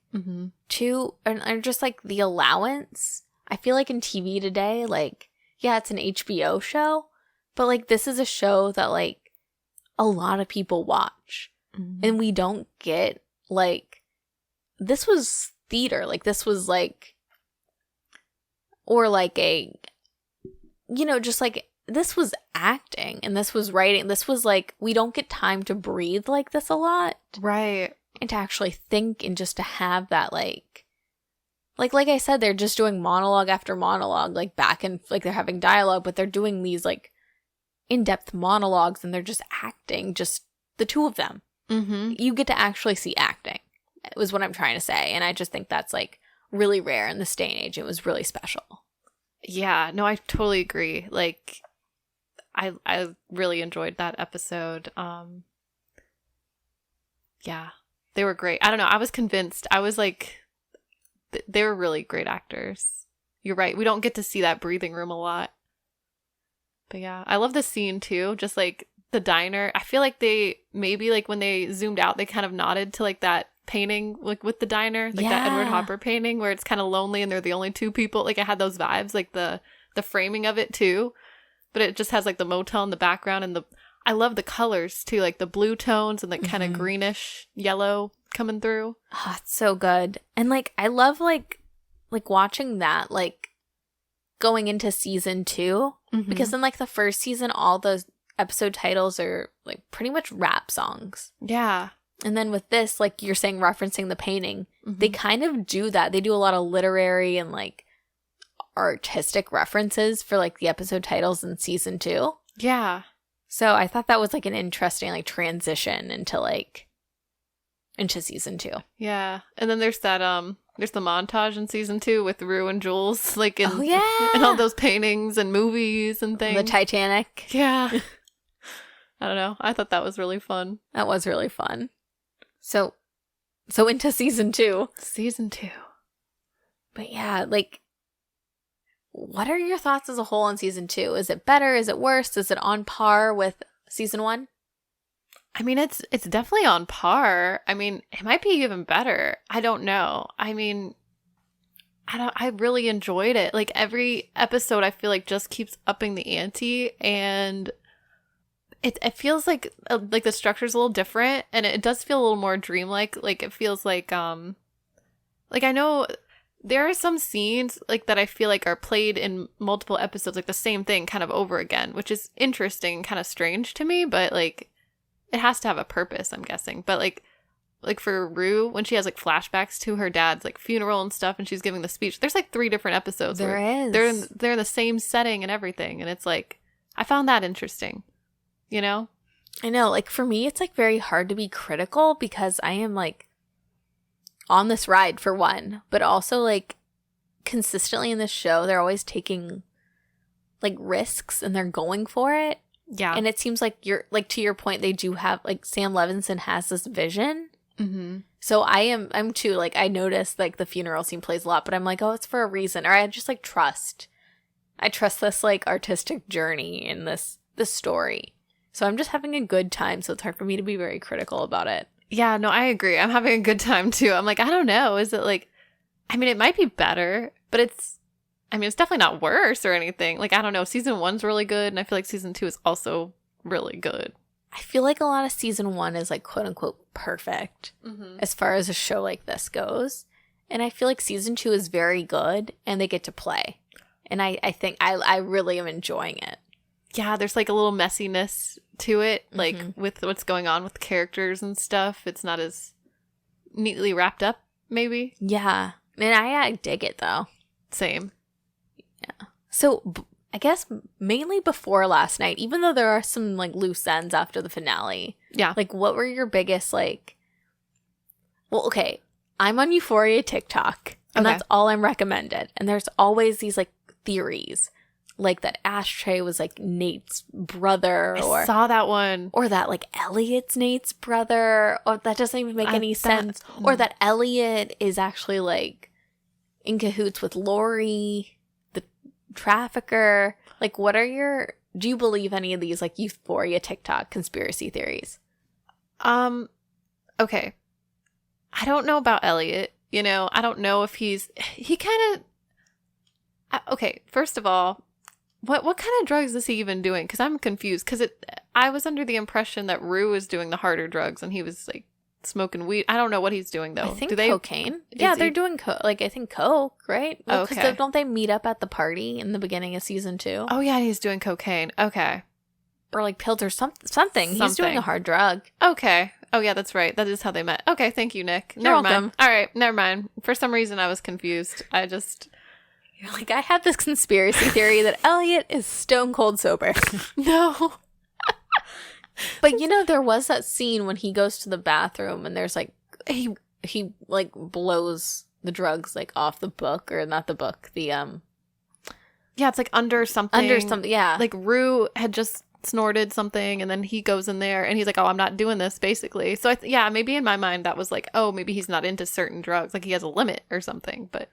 too, and just like the allowance. I feel like in TV today, like, yeah, it's an HBO show, but like this is a show that like a lot of people watch. And we don't get like, this was theater, like this was like, or like a, just like, this was acting and this was writing. This was like, we don't get time to breathe like this a lot. Right. And to actually think and just to have that like I said, they're just doing monologue after monologue, like back and like they're having dialogue, but they're doing these like in-depth monologues and they're just acting, just the two of them. You get to actually see acting, was what I'm trying to say. And I just think that's like really rare in this day and age. It was really special. Yeah, no, I totally agree. Like, I really enjoyed that episode. Yeah, they were great. I don't know. I was convinced. I was like, they were really great actors. You're right. We don't get to see that breathing room a lot. But yeah, I love the scene too. Just like the diner. I feel like they maybe like when they zoomed out, they kind of nodded to like that painting like with the diner, like that Edward Hopper painting where it's kind of lonely and they're the only two people. Like I had those vibes, like the framing of it too, but it just has like the motel in the background and I love the colors too, like the blue tones and the kind of greenish yellow coming through. Oh, it's so good. And like I love like watching that like going into season 2 because in like the first season, all those episode titles are like pretty much rap songs. Yeah. And then with this, like you're saying, referencing the painting, they kind of do that. They do a lot of literary and like artistic references for like the episode titles in season 2. Yeah. So I thought that was like an interesting like transition into season 2. Yeah. And then there's that there's the montage in season 2 with Rue and Jules like in and all those paintings and movies and things. The Titanic. Yeah. I don't know. I thought that was really fun. That was really fun. So into season 2. Season 2. But yeah, like what are your thoughts as a whole on season 2? Is it better? Is it worse? Is it on par with season 1? I mean, it's definitely on par. I mean, it might be even better. I don't know. I mean, I really enjoyed it. Like every episode I feel like just keeps upping the ante, and it feels like the structure's a little different, and it does feel a little more dreamlike. Like it feels like I know there are some scenes like that I feel like are played in multiple episodes, like the same thing kind of over again, which is interesting and kind of strange to me, but like it has to have a purpose, I'm guessing. But like for Rue, when she has like flashbacks to her dad's like funeral and stuff, and she's giving the speech, there's like 3 different episodes. There is. They're in the same setting and everything, and it's like I found that interesting. You know? I know. Like for me, it's like very hard to be critical because I am like on this ride for one, but also like consistently in this show, they're always taking like risks and they're going for it. Yeah. And it seems like you're like, to your point, they do have like Sam Levinson has this vision. Mm-hmm. So I'm too, like I noticed like the funeral scene plays a lot, but I'm like, oh, it's for a reason. Or I just like I trust this like artistic journey in this story. So I'm just having a good time. So it's hard for me to be very critical about it. Yeah, no, I agree. I'm having a good time too. I'm like, I don't know. Is it like, I mean, it might be better, but it's definitely not worse or anything. Like, I don't know. Season 1's really good. And I feel like season 2 is also really good. I feel like a lot of season 1 is like quote unquote perfect as far as a show like this goes. And I feel like season 2 is very good and they get to play. And I think I really am enjoying it. Yeah, there's like a little messiness to it, like with what's going on with the characters and stuff. It's not as neatly wrapped up, maybe. Yeah. And I dig it though. Same. Yeah. So I guess mainly before last night, even though there are some like loose ends after the finale. Yeah. Like what were your biggest like, well, okay, I'm on Euphoria TikTok and that's all I'm recommended. And there's always these like theories. Like that Ashtray was like Nate's brother, I saw that one, or that like Elliot's Nate's brother, or that doesn't even make any sense, or that Elliot is actually like in cahoots with Lori, the trafficker. Like, do you believe any of these like Euphoria TikTok conspiracy theories? Okay, I don't know about Elliot. You know, I don't know if he kind of. Okay, first of all. What kind of drugs is he even doing? Because I'm confused. Because I was under the impression that Rue was doing the harder drugs and he was like smoking weed. I don't know what he's doing though. I think cocaine. Yeah, they're doing I think coke, right? Well, because don't they meet up at the party in the beginning of season 2? Oh yeah, he's doing cocaine. Okay, or like pills or something. He's doing a hard drug. Okay. Oh yeah, that's right. That is how they met. Okay, thank you, Nick. You're welcome. Mind. All right, never mind. For some reason, I was confused. You're like, I have this conspiracy theory that Elliot is stone cold sober. No. But you know, there was that scene when he goes to the bathroom and there's like, he like blows the drugs like off the book, or not the book, the Yeah, it's like under something, yeah. Like Rue had just snorted something and then he goes in there and he's like, oh, I'm not doing this, basically. So maybe in my mind that was like, oh, maybe he's not into certain drugs, like he has a limit or something, but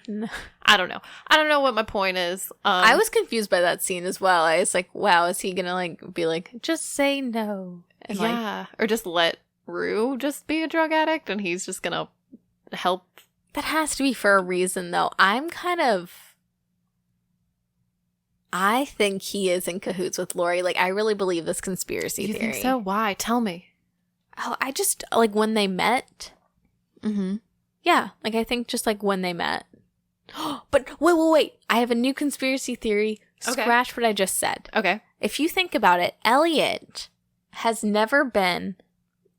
no. I don't know what my point is. I was confused by that scene as well. I was like, wow, is he gonna like be like, just say no? And or just let Rue just be a drug addict and he's just gonna help. That has to be for a reason though. I think he is in cahoots with Lori. Like, I really believe this conspiracy theory. You think so? Why? Tell me. Oh, I just like when they met. Mm-hmm. Yeah, like I think just like when they met. But wait. I have a new conspiracy theory. Okay. Scratch what I just said. Okay. If you think about it, Elliot has never been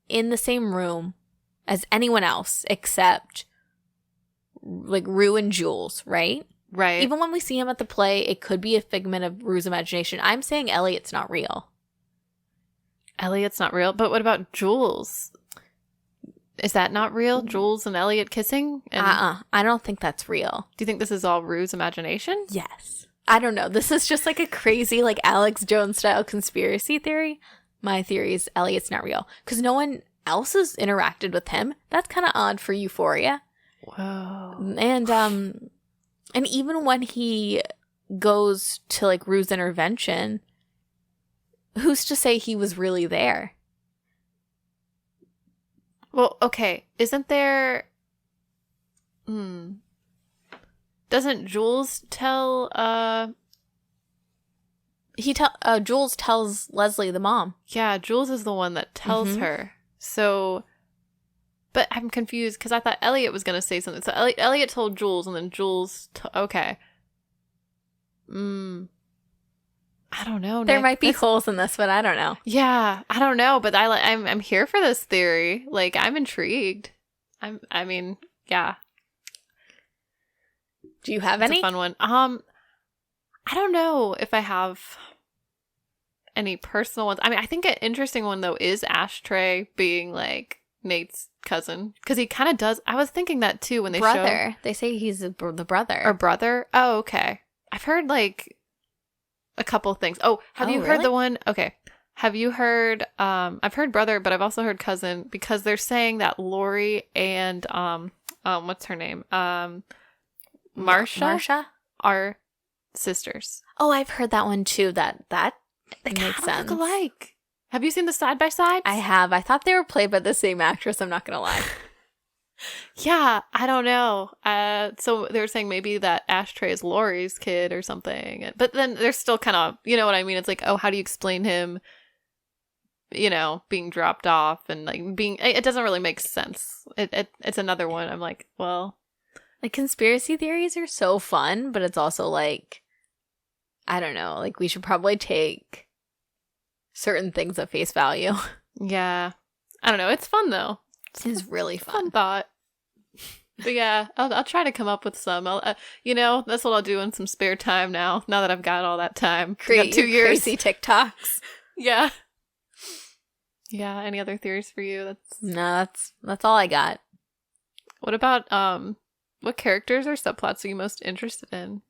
in the same room as anyone else except like Rue and Jules, right? Right. Even when we see him at the play, it could be a figment of Rue's imagination. I'm saying Elliot's not real. Elliot's not real. But what about Jules? Is that not real? Jules and Elliot kissing? And I don't think that's real. do you think this is all Rue's imagination? Yes. I don't know. This is just like a crazy, like Alex Jones style conspiracy theory. My theory is Elliot's not real because no one else has interacted with him. That's kind of odd for Euphoria. Whoa. And even when he goes to like Rue's intervention, who's to say he was really there? Well, okay. Isn't there... Doesn't Jules tell... Jules tells Leslie, the mom. Yeah, Jules is the one that tells her. So... But I'm confused because I thought Elliot was going to say something. So Elliot told Jules and then Jules... okay. I don't know, There Nick. might be holes in this, but I don't know. Yeah, I don't know, but I'm here for this theory. Like, I'm intrigued. I mean, yeah. Do you have It's any? a fun one. I don't know if I have any personal ones. I mean, I think an interesting one though is Ashtray being like Nate's cousin because he kind of does. I was thinking that too when they brother. They say he's the brother. or brother. Oh, okay. I've heard like a couple things. Oh, have you heard really? the one? Okay. Have you heard? I've heard brother, but I've also heard cousin because they're saying that Lori and what's her name? Marsha are sisters. Oh, I've heard that one too. That They makes kinda sense. look alike. Have you seen the side by sides? I have. I thought they were played by the same actress. I'm not gonna lie. Yeah, I don't know. So they were saying maybe that Ashtray is Lori's kid or something. But then they're still kind of, you know what I mean? It's like, oh, how do you explain him, you know, being dropped off and like being, it doesn't really make sense. It's another one. I'm like, well. Like conspiracy theories are so fun, but it's also like, I don't know, like we should probably take certain things at face value. Yeah. I don't know. It's fun though. It's really fun. Fun thought. But yeah, I'll try to come up with some. You know, that's what I'll do in some spare time now. Now that I've got all that time, Create got 2 years. crazy TikToks. Yeah. Yeah. Any other theories for you? No, that's all I got. What about what characters or subplots are you most interested in?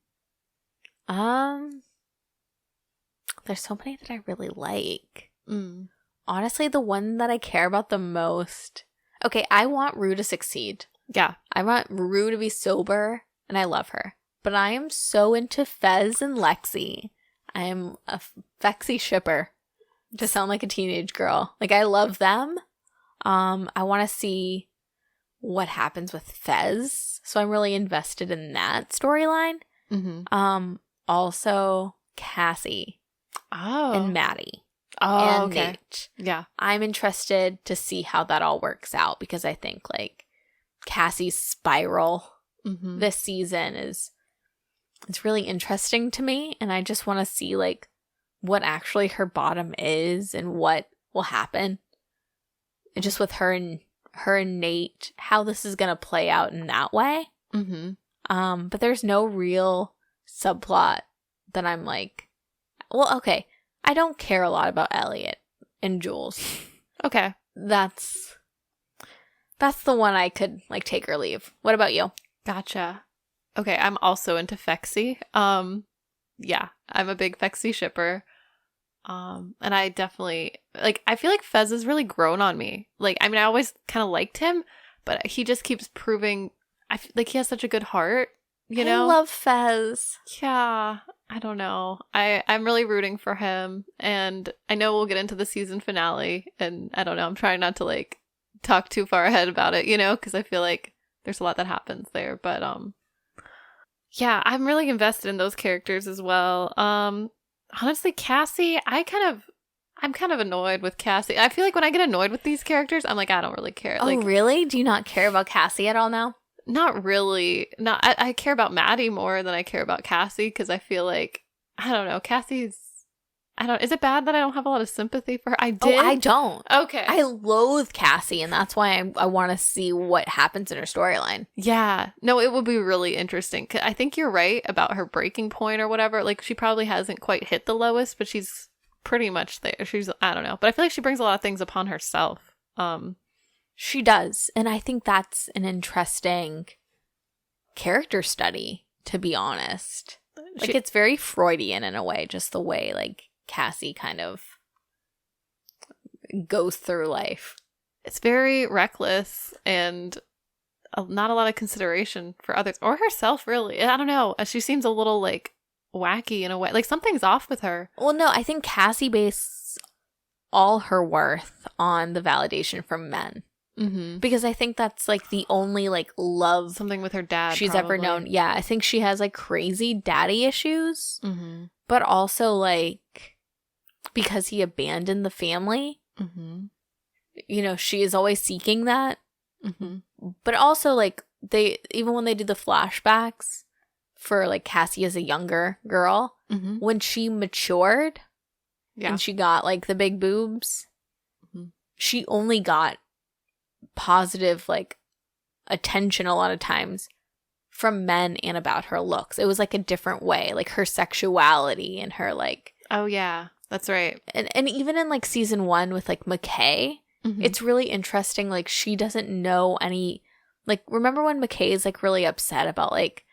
There's so many that I really like. Honestly, the one that I care about the most. Okay, I want Rue to succeed. Yeah. I want Rue to be sober, and I love her. But I am so into Fez and Lexi. I am a Fexy shipper. To sound like a teenage girl. Like, I love them. I want to see what happens with Fez. So I'm really invested in that storyline. Also, Cassie. Oh. And Maddie. Oh, and okay. Nate. Yeah. I'm interested to see how that all works out because I think like Cassie's spiral this season it's really interesting to me, and I just want to see like what actually her bottom is and what will happen. And just with her and Nate, how this is gonna play out in that way. But there's no real subplot that I'm like, well, okay. I don't care a lot about Elliot and Jules. Okay. That's the one I could like take or leave. What about you? Gotcha. Okay, I'm also into Fexy. Yeah, I'm a big Fexy shipper. And I definitely like I feel like Fez has really grown on me. Like, I mean, I always kind of liked him, but he just keeps proving like he has such a good heart, you know? I love Fez. Yeah, I don't know. I'm really rooting for him, and I know we'll get into the season finale, and I don't know. I'm trying not to like talk too far ahead about it, you know, because I feel like there's a lot that happens there. But yeah, I'm really invested in those characters as well. Honestly, Cassie, I'm kind of annoyed with Cassie. I feel like when I get annoyed with these characters, I'm like, I don't really care. Oh, Like, really? Do you not care about Cassie at all now? Not really. Not. I care about Maddie more than I care about Cassie because I feel like, I don't know, Cassie's, is it bad that I don't have a lot of sympathy for her? I did. Oh, I don't. Okay. I loathe Cassie, and that's why I want to see what happens in her storyline. Yeah. No, it would be really interesting. 'Cause I think you're right about her breaking point or whatever. Like, she probably hasn't quite hit the lowest, but she's pretty much there. I don't know. But I feel like she brings a lot of things upon herself. She does. And I think that's an interesting character study, to be honest. Like, it's very Freudian in a way, just the way, like, Cassie kind of goes through life. It's very reckless and not a lot of consideration for others or herself, really. I don't know. She seems a little, like, wacky in a way. Like, something's off with her. Well, no, I think Cassie bases all her worth on the validation from men. Mm-hmm. Because I think that's, like, the only, like, love something with her dad she's probably. ever known. Yeah, I think she has, like, crazy daddy issues. Mm-hmm. But also, like, because he abandoned the family. Mm-hmm. You know, she is always seeking that. Mm-hmm. But also, like, even when they do the flashbacks for, like, Cassie as a younger girl, mm-hmm. when she matured and she got, like, the big boobs, mm-hmm. she only got positive, like, attention a lot of times from men and about her looks. It was, like, a different way, like, her sexuality and her, like... Oh, yeah. That's right. And even in, like, season 1 with, like, McKay, mm-hmm. it's really interesting, like, she doesn't know any... Like, remember when McKay is, like, really upset about, like,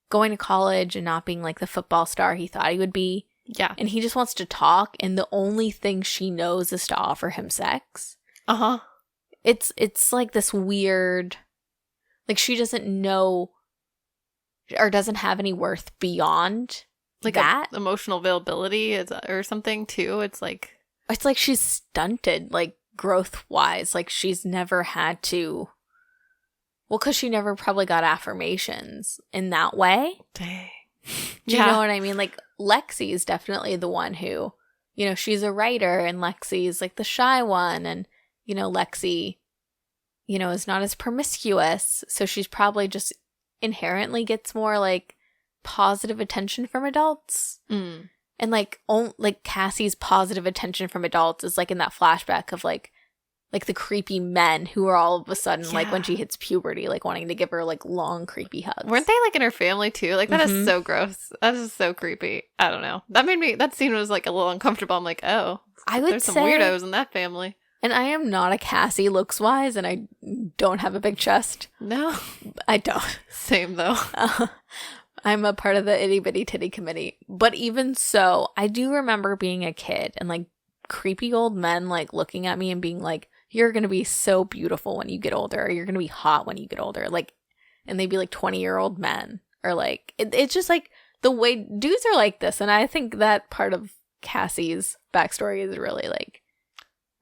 going to college and not being, like, the football star he thought he would be? Yeah. And he just wants to talk, and the only thing she knows is to offer him sex. Uh-huh. It's like this weird... Like, she doesn't know or doesn't have any worth beyond... Like that emotional availability or something too. It's like she's stunted, like, growth wise. Like, she's never had to, well, because she never probably got affirmations in that way. Dang. Do you know what I mean? Like, Lexi is definitely the one who, you know, she's a writer, and Lexi's like the shy one, and, you know, Lexi, you know, is not as promiscuous, so she's probably just inherently gets more, like, positive attention from adults. Mm. And, like, Cassie's positive attention from adults is, like, in that flashback of, like the creepy men who are all of a sudden, like, when she hits puberty, like, wanting to give her, like, long, creepy hugs. Weren't they, like, in her family, too? Like, that is so gross. That is so creepy. I don't know. That scene was, like, a little uncomfortable. I'm like, oh. There's some weirdos in that family. And I am not a Cassie looks-wise, and I don't have a big chest. No. I don't. Same, though. I'm a part of the itty bitty titty committee. But even so, I do remember being a kid and, like, creepy old men, like, looking at me and being like, you're going to be so beautiful when you get older, or you're going to be hot when you get older. Like, and they'd be like 20-year-old men, or like, it's just like the way dudes are like this. And I think that part of Cassie's backstory is really, like,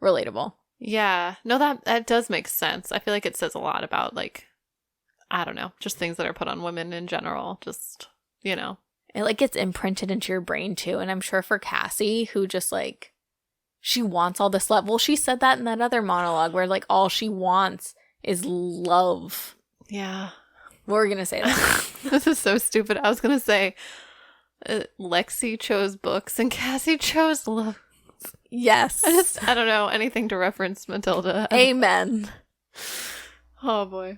relatable. Yeah. No, that does make sense. I feel like it says a lot about, like, I don't know, just things that are put on women in general. Just, you know. It, like, gets imprinted into your brain, too. And I'm sure for Cassie, who just, like, she wants all this love. Well, she said that in that other monologue where, like, all she wants is love. Yeah. What were we going to say? This is so stupid. I was going to say Lexi chose books and Cassie chose love. Yes. I don't know anything to reference Matilda. Amen. Oh, boy.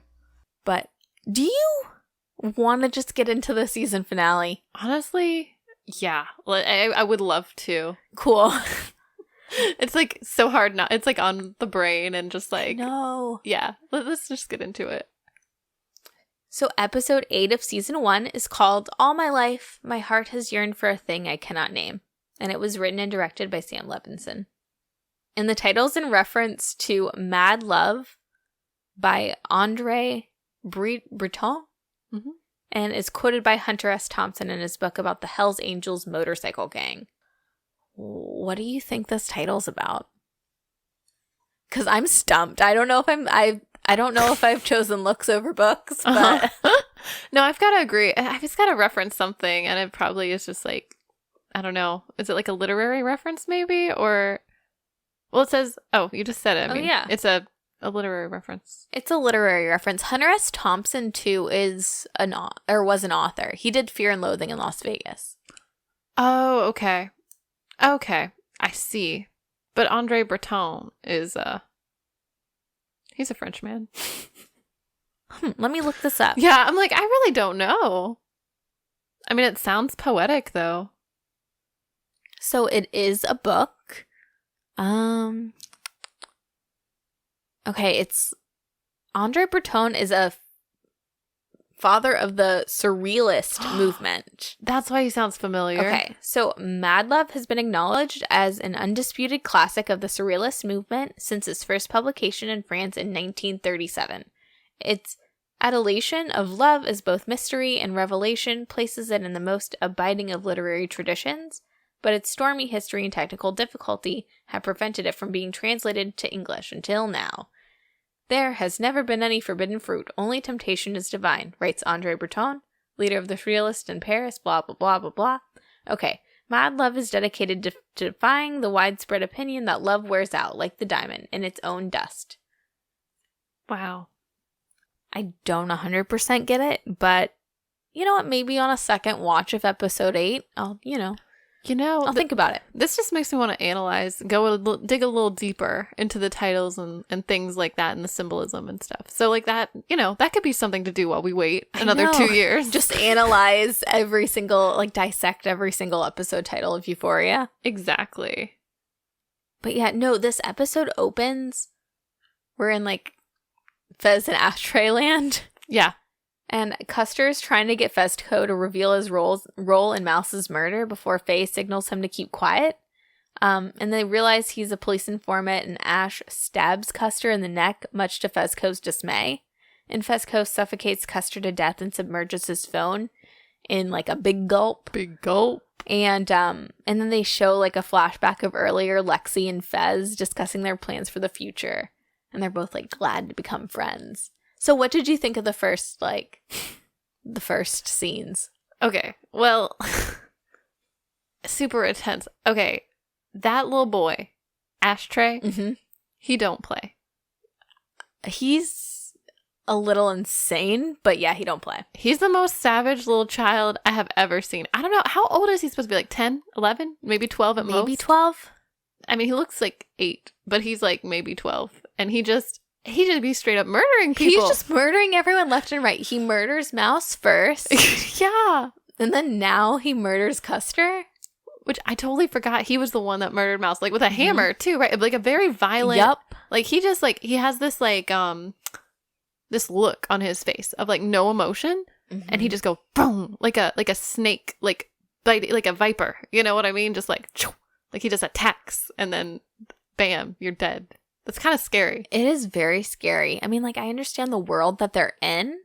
But do you want to just get into the season finale? Honestly, yeah. I would love to. Cool. It's, like, so hard not. It's, like, on the brain and just, like. No. Yeah. Let's just get into it. So episode 8 of season 1 is called All My Life, My Heart Has Yearned for a Thing I Cannot Name. And it was written and directed by Sam Levinson. And the title's in reference to Mad Love by Andre Breton. Mm-hmm. And is quoted by Hunter S. Thompson in his book about the Hells Angels motorcycle gang. What do you think this title's about? Because I'm stumped. I don't know if I don't know if I've chosen looks over books, but no, I've got to agree. I've just got to reference something, and it probably is just like, I don't know. Is it like a literary reference, maybe, or? Well, it says. Oh, you just said it. I mean, yeah. It's a a literary reference? It's a literary reference. Hunter S. Thompson, too, was an author. He did Fear and Loathing in Las Vegas. Oh, okay. Okay, I see. But Andre Breton is, he's a French man. Let me look this up. Yeah, I'm like, I really don't know. I mean, it sounds poetic, though. So it is a book. Okay, it's Andre Breton is a father of the surrealist movement. That's why he sounds familiar. Okay, so Mad Love has been acknowledged as an undisputed classic of the surrealist movement since its first publication in France in 1937. Its adulation of love as both mystery and revelation places it in the most abiding of literary traditions, but its stormy history and technical difficulty have prevented it from being translated to English until now. There has never been any forbidden fruit, only temptation is divine, writes Andre Breton, leader of the Surrealists in Paris, blah, blah, blah, blah, blah. Okay, Mad Love is dedicated to defying the widespread opinion that love wears out, like the diamond, in its own dust. Wow. I don't 100% get it, but you know what? Maybe on a second watch of episode 8, I'll think about it. This just makes me want to analyze, dig a little deeper into the titles and things like that and the symbolism and stuff. So like that, that could be something to do while we wait another 2 years. Just analyze dissect every single episode title of Euphoria. Exactly. But yeah, no, this episode opens, we're in Fez and Ashtray land. Yeah. And Custer is trying to get Fezco to reveal his role in Mouse's murder before Faye signals him to keep quiet. And they realize he's a police informant, and Ash stabs Custer in the neck, much to Fezco's dismay. And Fezco suffocates Custer to death and submerges his phone in a big gulp. Big gulp. And then they show a flashback of earlier Lexi and Fez discussing their plans for the future. And they're both glad to become friends. So what did you think of the first scenes? Okay, well, super intense. Okay, that little boy, Ashtray, he don't play. He's a little insane, but yeah, he don't play. He's the most savage little child I have ever seen. I don't know, how old is he supposed to be? 10, 11, maybe 12 at most? Maybe 12? I mean, he looks 8, but he's maybe 12. And he just be straight up murdering people. He's just murdering everyone left and right. He murders Mouse first. Yeah. And then now he murders Custer. Which I totally forgot he was the one that murdered Mouse. With a hammer, too, right? A very violent. Yup. He just, he has this, this look on his face of, no emotion. Mm-hmm. And he just go, boom, like a snake, bite, like a viper. You know what I mean? Just he just attacks. And then, bam, you're dead. That's kind of scary. It is very scary. I mean, I understand the world that they're in,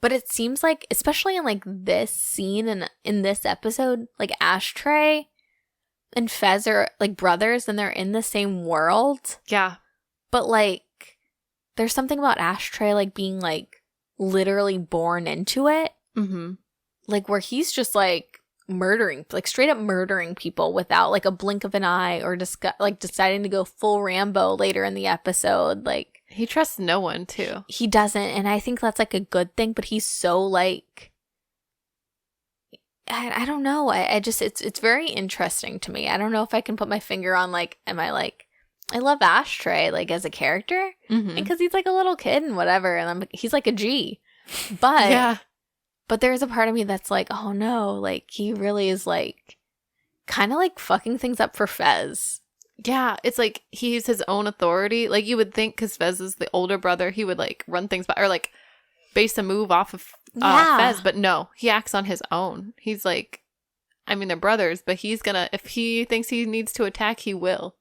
but it seems especially in this scene and in this episode, Ashtray and Fez are brothers and they're in the same world. Yeah. But there's something about Ashtray being literally born into it. Mm-hmm. Where he's just murdering, straight up murdering people without a blink of an eye, or deciding to go full Rambo later in the episode. He trusts no one too. He doesn't, and I think that's a good thing, but he's so I don't know. I just it's very interesting to me. I don't know if I can put my finger on am I I love Ashtray as a character, and because he's a little kid and whatever, and he's a G, but yeah. But there's a part of me that's oh no, he really is kind of fucking things up for Fez. Yeah, it's he's his own authority. You would think because Fez is the older brother, he would run things by, or base a move off of Fez. But no, he acts on his own. He's they're brothers, but he's gonna, if he thinks he needs to attack, he will.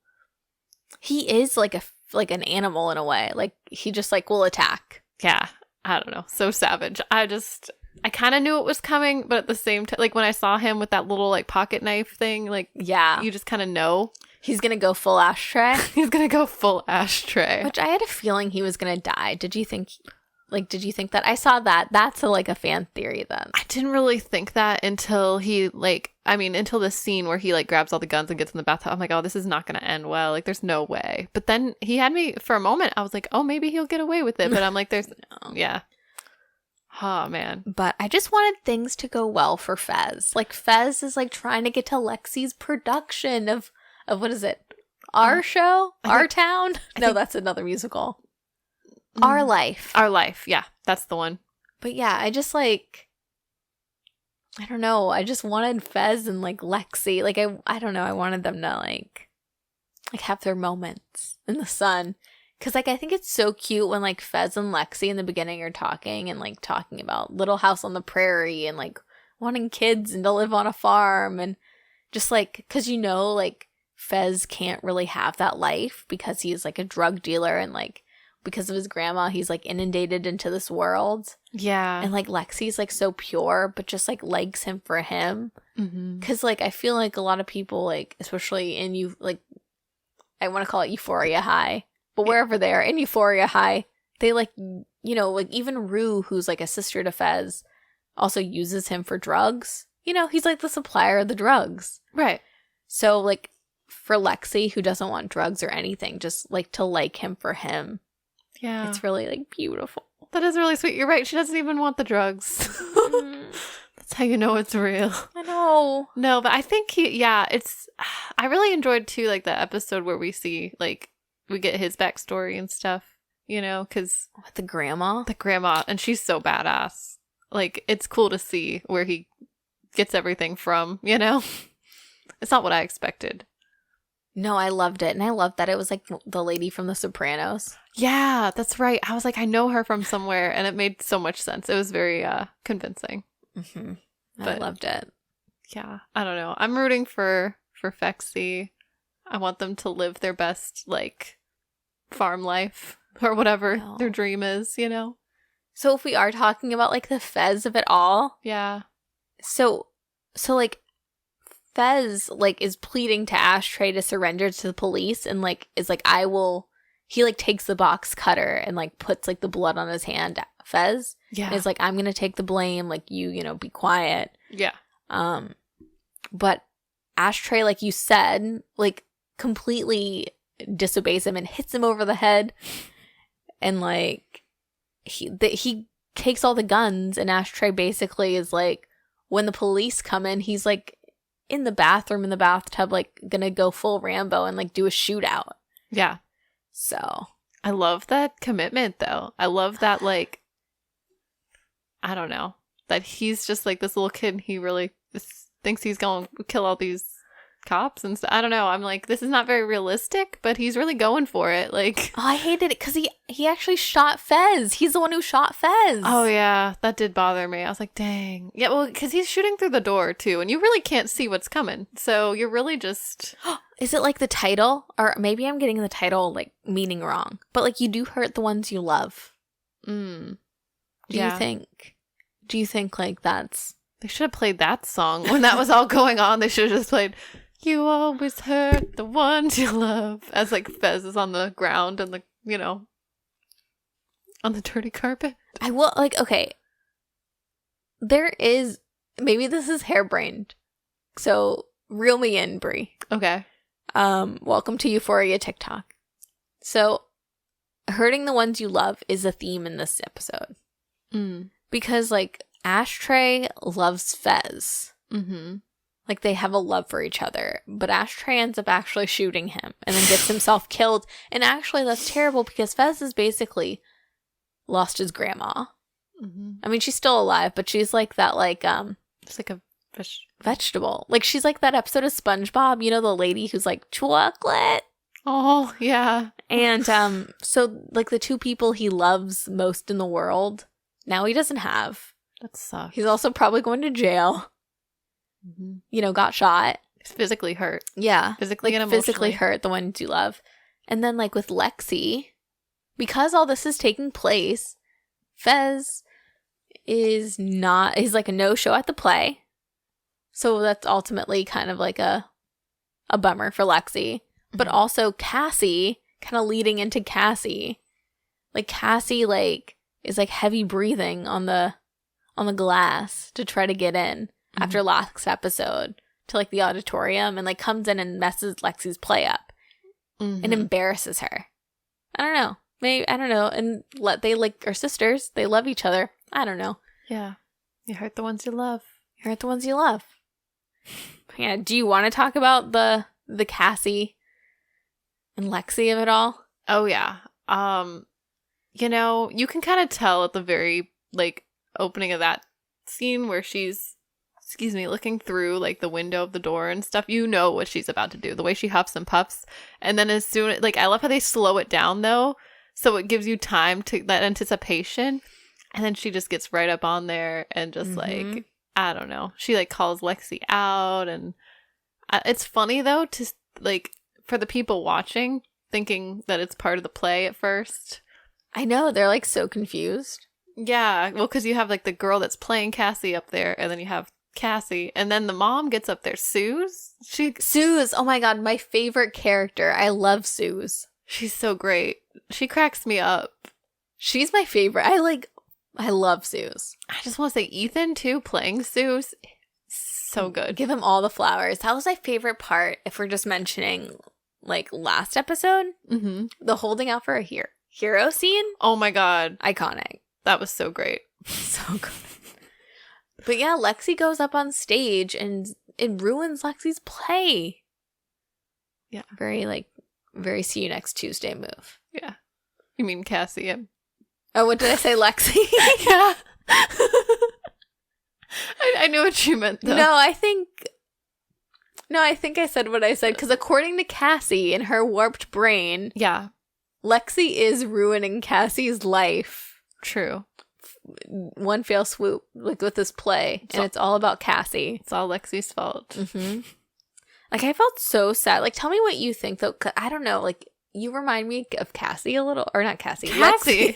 He is an animal in a way. He just will attack. Yeah, I don't know. So savage. I kind of knew it was coming, but at the same time, when I saw him with that little pocket knife thing, yeah, you just kind of know he's gonna go full Ashtray. He's gonna go full Ashtray. Which I had a feeling he was gonna die. Did you think? Like, did you think that? I saw that. That's a fan theory then. I didn't really think that until until the scene where he grabs all the guns and gets in the bathtub. I'm like, oh, this is not going to end well. Like, there's no way. But then he had me for a moment. I was like, oh, maybe he'll get away with it. But I'm like, there's, yeah. Oh, man. But I just wanted things to go well for Fez. Like, Fez is trying to get to Lexi's production of what is it? Our show? Our town? No, that's another musical. Our Life. Our Life. Yeah, that's the one. But yeah, I just I don't know. I just wanted Fez and Lexi. I don't know. I wanted them to have their moments in the sun. Because I think it's so cute when Fez and Lexi in the beginning are talking and talking about Little House on the Prairie and wanting kids and to live on a farm and just because Fez can't really have that life because he's a drug dealer and because of his grandma, he's inundated into this world. Yeah. And Lexi's so pure, but just likes him for him. Because I feel a lot of people especially in I want to call it Euphoria High, but wherever they are in Euphoria High, they even Rue, who's a sister to Fez, also uses him for drugs. He's the supplier of the drugs. Right. So for Lexi, who doesn't want drugs or anything, just to like him for him. Yeah. It's really beautiful. That is really sweet. You're right. She doesn't even want the drugs. That's how you know it's real. I know. No, but I think I really enjoyed too, the episode where we see, we get his backstory and stuff, because. With the grandma? The grandma. And she's so badass. It's cool to see where he gets everything from, It's not what I expected. No, I loved it. And I loved that it was the lady from The Sopranos. Yeah, that's right. I was I know her from somewhere, and it made so much sense. It was very convincing. Mm-hmm. But, I loved it. Yeah, I don't know. I'm rooting for Fexy. I want them to live their best, farm life or whatever their dream is, So if we are talking about, the Fez of it all. Yeah. So Fez, is pleading to Ashtray to surrender to the police and, is I will... He, takes the box cutter and, puts, the blood on his hand, Fez. Yeah. And is I'm going to take the blame, you be quiet. Yeah. But Ashtray, like you said, completely disobeys him and hits him over the head. And, he takes all the guns and Ashtray basically is, when the police come in, he's, in the bathroom, in the bathtub, gonna go full Rambo and, do a shootout. Yeah. So. I love that commitment, though. I love that, I don't know. That he's just, this little kid and he really thinks he's gonna kill all these cops and stuff. I don't know. I'm this is not very realistic, but he's really going for it. Oh, I hated it because he actually shot Fez. He's the one who shot Fez. Oh, yeah. That did bother me. I was dang. Yeah, well, because he's shooting through the door, too, and you really can't see what's coming. So you're really just... Is it the title? Or maybe I'm getting the title, meaning wrong. But, you do hurt the ones you love. Mm. Do you think, that's... They should have played that song when that was all going on. They should have just played... You always hurt the ones you love. As Fez is on the ground and on the dirty carpet. I will okay. There is maybe this is harebrained. So reel me in, Brie. Okay. Welcome to Euphoria TikTok. So hurting the ones you love is a theme in this episode. Because Ashtray loves Fez. Mm-hmm. They have a love for each other. But Ashtray ends up actually shooting him and then gets himself killed. And actually, that's terrible because Fez has basically lost his grandma. Mm-hmm. I mean, she's still alive, but she's that, It's a vegetable. She's that episode of SpongeBob, the lady who's chocolate. Oh, yeah. And so, the two people he loves most in the world, now he doesn't have. That sucks. He's also probably going to jail. Mm-hmm. Got shot. He's physically hurt. Yeah. Physically and emotionally. Physically hurt, the ones you love. And then, with Lexi, because all this is taking place, Fez he's a no-show at the play. So that's ultimately kind of a bummer for Lexi. But also Cassie, kind of leading into Cassie. Cassie, is like heavy breathing on the glass to try to get in after last episode to like the auditorium, and like comes in and messes Lexi's play up and embarrasses her. I don't know. Maybe, I don't know. And they like are sisters. They love each other. I don't know. Yeah. You hurt the ones you love. You hurt the ones you love. Yeah. Do you want to talk about the Cassie and Lexi of it all? Oh yeah. You know, you can kind of tell at the very like opening of that scene where she's looking through like the window of the door and stuff. You know what she's about to do. The way she huffs and puffs. And then as soon like I love how they slow it down though, so it gives you time to that anticipation. And then she just gets right up on there and just like, I don't know. She like calls Lexi out, and it's funny though to like for the people watching thinking that it's part of the play at first. I know, they're like so confused. Yeah, well, because you have like the girl that's playing Cassie up there, and then you have Cassie, and then the mom gets up there. Suze, oh my god, my favorite character. I love Suze. She's so great. She cracks me up. She's my favorite. I love Suze. I just want to say Ethan too, playing Suze, so good. Give him all the flowers. That was my favorite part. If we're just mentioning like last episode, the holding out for a hero scene. Oh my god, iconic. That was so great. So good. But yeah, Lexi goes up on stage and it ruins Lexi's play. Yeah. Very see you next Tuesday move. Yeah. You mean Cassie? Oh, what did I say, Lexi? Yeah. I knew what you meant, though. No, I think I said what I said, because according to Cassie, in her warped brain, yeah, Lexi is ruining Cassie's life. True. One fell swoop, like with this play, and it's all about Cassie. It's all Lexi's fault. Like, I felt so sad. Like, tell me what you think, though. 'Cause I don't know. Like, you remind me of Cassie a little, or not Cassie. Cassie.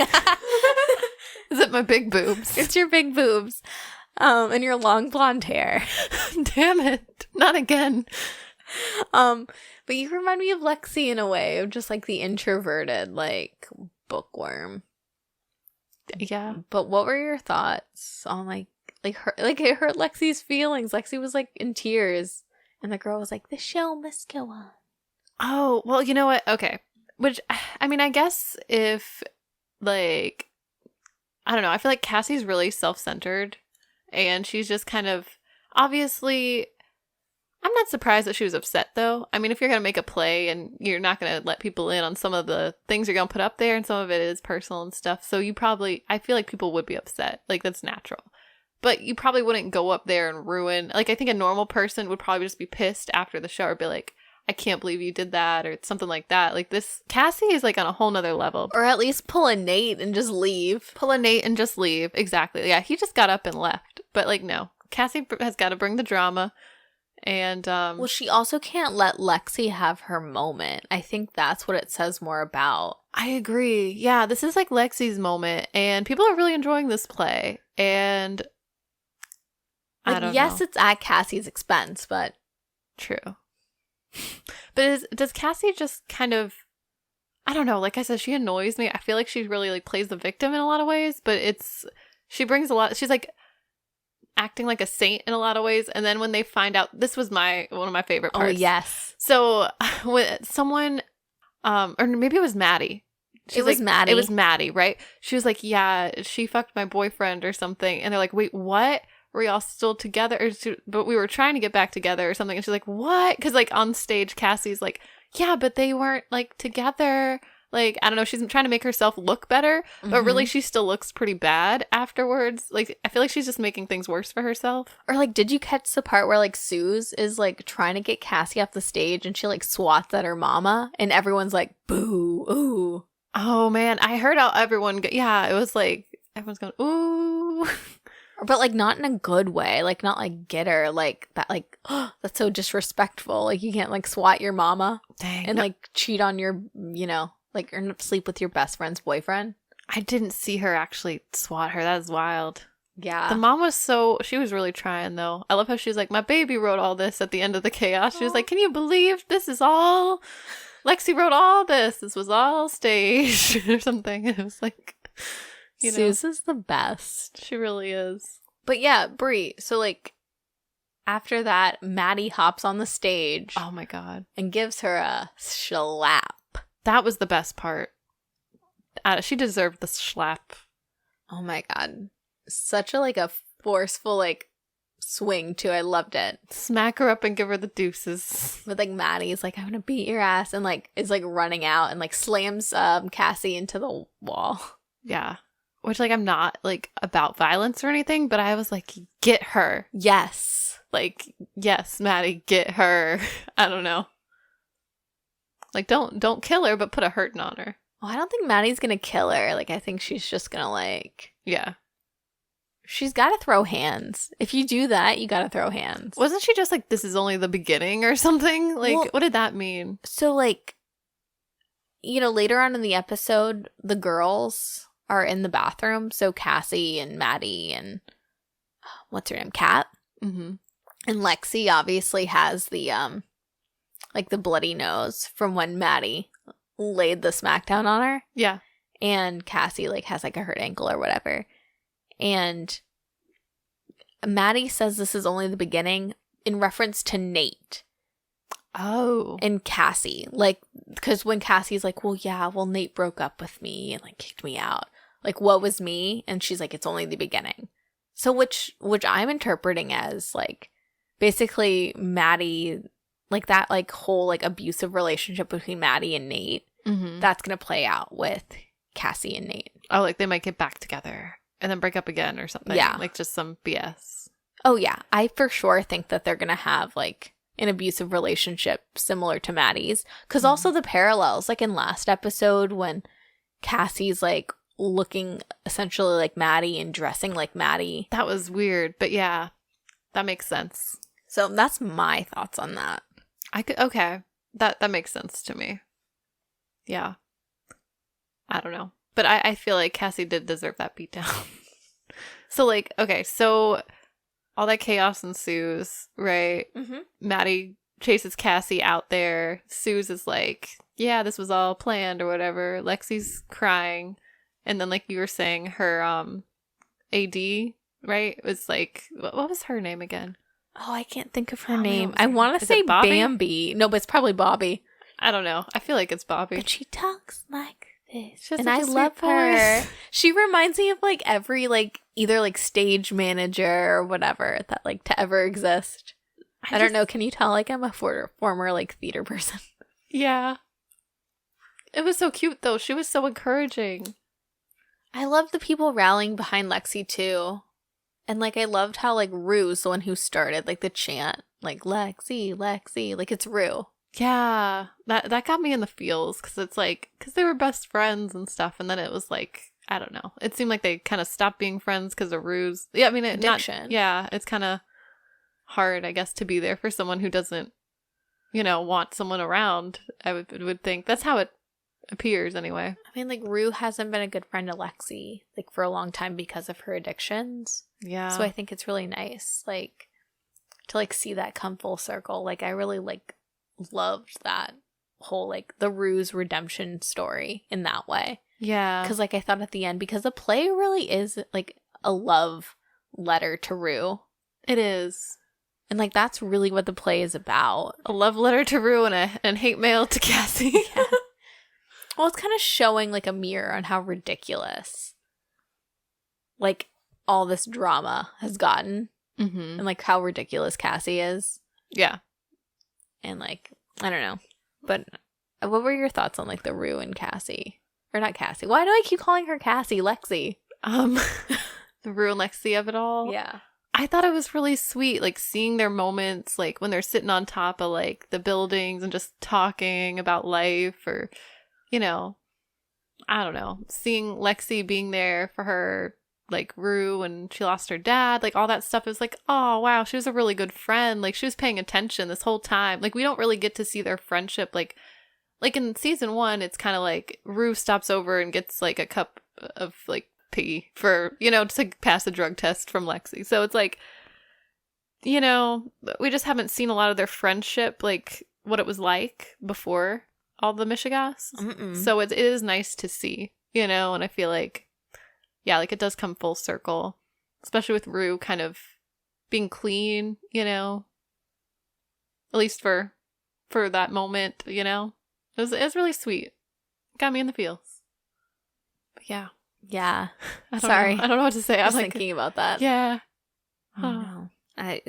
Is it my big boobs? It's your big boobs, and your long blonde hair. Damn it! Not again. But you remind me of Lexi in a way, of just like the introverted, like bookworm. Yeah. But what were your thoughts on like her? Like, it hurt Lexi's feelings. Lexi was like in tears, and the girl was like, "The show must go on." Oh, well, you know what? Okay. Which, I mean, I guess if like, I don't know. I feel like Cassie's really self-centered, and she's just kind of obviously. I'm not surprised that she was upset, though. I mean, if you're going to make a play and you're not going to let people in on some of the things you're going to put up there, and some of it is personal and stuff, so I feel like people would be upset. Like, that's natural. But you probably wouldn't go up there and ruin, like, I think a normal person would probably just be pissed after the show or be like, I can't believe you did that, or something like that. Like, this, Cassie is like on a whole nother level. Or at least pull a Nate and just leave. Exactly. Yeah, he just got up and left. But, like, no. Cassie has got to bring the drama. And well, she also can't let Lexi have her moment. I think that's what it says more about. I agree. Yeah, this is like Lexi's moment, and people are really enjoying this play. And like, I don't know. Yes, it's at Cassie's expense, but true. But does Cassie just kind of, I don't know, like I said, she annoys me. I feel like she really like plays the victim in a lot of ways, but she brings a lot. She's like acting like a saint in a lot of ways, and then when they find out, this was one of my favorite parts. Oh yes. So when someone or maybe it was Maddie. It was Maddie. It was Maddie, right? She was like, yeah, she fucked my boyfriend or something, and they're like, wait, what? Were y'all still together? But we were trying to get back together or something. And she's like, what? Because like on stage, Cassie's like, yeah, but they weren't like together. Like, I don't know, she's trying to make herself look better, but really she still looks pretty bad afterwards. Like, I feel like she's just making things worse for herself. Or, like, did you catch the part where, like, Suze is, like, trying to get Cassie off the stage and she, like, swats at her mama and everyone's like, boo, ooh. Oh, man. I heard how everyone, yeah, it was like, everyone's going, ooh. But, like, not in a good way. Like, not, like, get her. Like, that, like, oh, that's so disrespectful. Like, you can't, like, swat your mama. Dang. And, like, cheat on your, you know. Like, or sleep with your best friend's boyfriend. I didn't see her actually swat her. That was wild. Yeah. The mom was she was really trying, though. I love how she was like, my baby wrote all this at the end of the chaos. She was like, can you believe this is all? Lexi wrote all this. This was all staged or something. And it was like You know? Suze is the best. She really is. But yeah, Brie, so like after that, Maddie hops on the stage. Oh my God. And gives her a slap. That was the best part. She deserved the slap. Oh my God. Such a like a forceful like swing too. I loved it. Smack her up and give her the deuces. But like Maddie's like, I'm gonna beat your ass, and like is like running out and like slams Cassie into the wall. Yeah. Which like I'm not like about violence or anything, but I was like, get her. Yes. Like, yes, Maddie, get her. I don't know. Like don't kill her, but put a hurting on her. Well, I don't think Maddie's gonna kill her. Like I think she's just gonna like Yeah. She's gotta throw hands. If you do that, you gotta throw hands. Wasn't she just like, this is only the beginning or something? Like, Well, what did that mean? So like, you know, later on in the episode, the girls are in the bathroom. So Cassie and Maddie and what's her name? Kat. Mm-hmm. And Lexi obviously has the like the bloody nose from when Maddie laid the smackdown on her. Yeah. And Cassie like has like a hurt ankle or whatever. And Maddie says this is only the beginning in reference to Nate. Oh. And Cassie. Like, because when Cassie's like, well, yeah, well, Nate broke up with me and like kicked me out. Like, what was me? And she's like, it's only the beginning. So which I'm interpreting as like basically Maddie, like that like whole like abusive relationship between Maddie and Nate. Mm-hmm. That's going to play out with Cassie and Nate. Oh, like they might get back together and then break up again or something. Yeah. Like just some BS. Oh, yeah. I for sure think that they're going to have like an abusive relationship similar to Maddie's. Because also the parallels, like in last episode when Cassie's like looking essentially like Maddie and dressing like Maddie. That was weird. But yeah, that makes sense. So that's my thoughts on that. Okay. That makes sense to me. Yeah. I don't know. But I feel like Cassie did deserve that beatdown. So like, okay, so all that chaos ensues, right? Mm-hmm. Maddie chases Cassie out there. Suze is like, yeah, this was all planned or whatever. Lexi's crying. And then like you were saying, her AD, right? It was like, what was her name again? Oh, I can't think of her Oh, name. man. I want to Is say it Bobby? Bambi. No, but it's probably Bobby. I don't know. I feel like it's Bobby. But she talks like this. She has And such I a sweet love her. voice. She reminds me of like every like either like stage manager or whatever that like to ever exist. I don't know. Can you tell like I'm a former like theater person? Yeah. It was so cute though. She was so encouraging. I love the people rallying behind Lexi too. And like I loved how like Rue's the one who started like the chant, like Lexi, Lexi, like it's Rue. Yeah. That got me in the feels because it's like, because they were best friends and stuff. And then it was like, I don't know. It seemed like they kind of stopped being friends because of Rue's. Yeah, I mean, Addiction. Yeah, it's kind of hard, I guess, to be there for someone who doesn't, want someone around. I would think that's how it appears anyway. I mean, like Rue hasn't been a good friend to Lexi like for a long time because of her addictions. Yeah. So I think it's really nice, like, to like see that come full circle. Like I really like loved that whole like the Rue's redemption story in that way. Yeah. Because like I thought at the end, because the play really is like a love letter to Rue. It is. And like that's really what the play is about. A love letter to Rue and hate mail to Cassie. Yeah. Well, it's kind of showing like a mirror on how ridiculous like all this drama has gotten. Mm-hmm. And like how ridiculous Cassie is. Yeah. And like, I don't know. But what were your thoughts on like the Rue and Cassie? Or not Cassie. Why do I keep calling her Cassie? Lexi. The Rue and Lexi of it all. Yeah. I thought it was really sweet, like seeing their moments, like when they're sitting on top of like the buildings and just talking about life, or, I don't know, seeing Lexi being there for her, like Rue, and she lost her dad, like all that stuff is like, oh wow, she was a really good friend. Like she was paying attention this whole time. Like we don't really get to see their friendship. Like in season 1, it's kind of like Rue stops over and gets like a cup of like pee for, to pass a drug test from Lexi. So it's like, we just haven't seen a lot of their friendship, like what it was like before all the Michigas. Mm-mm. So it is nice to see, and I feel like yeah, like it does come full circle, especially with Rue kind of being clean, you know, at least for that moment, you know. It was really sweet. Got me in the feels. But yeah. Yeah. I Sorry. don't know what to say. I I'm was like, thinking about that. yeah. Oh, no.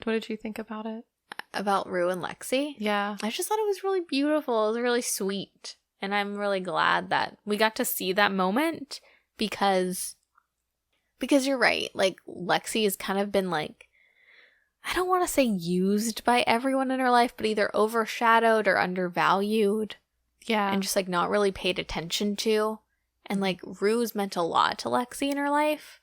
What did you think about it? About Rue and Lexi? Yeah. I just thought it was really beautiful. It was really sweet. And I'm really glad that we got to see that moment because you're right. Like, Lexi has kind of been like, I don't want to say used by everyone in her life, but either overshadowed or undervalued. Yeah. And just like not really paid attention to. And like Rue's meant a lot to Lexi in her life.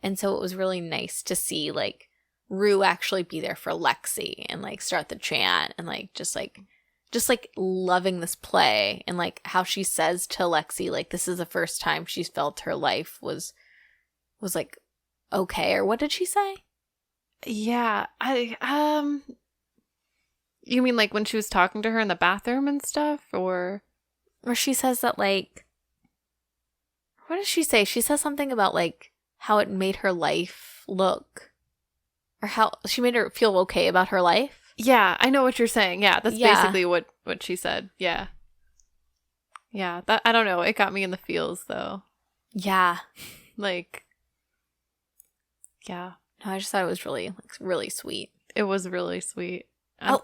And so it was really nice to see like Rue actually be there for Lexi and like start the chant and like just loving this play and like how she says to Lexi like this is the first time she's felt her life was like okay, or what did she say? Yeah. You mean like when she was talking to her in the bathroom and stuff, or she says that like, what does she say? She says something about like how it made her life look, or how she made her feel okay about her life. Yeah, I know what you're saying. Yeah, that's basically what she said. Yeah. Yeah, that I don't know. It got me in the feels though. Yeah. Like, yeah. No, I just thought it was really, like, really sweet. It was really sweet.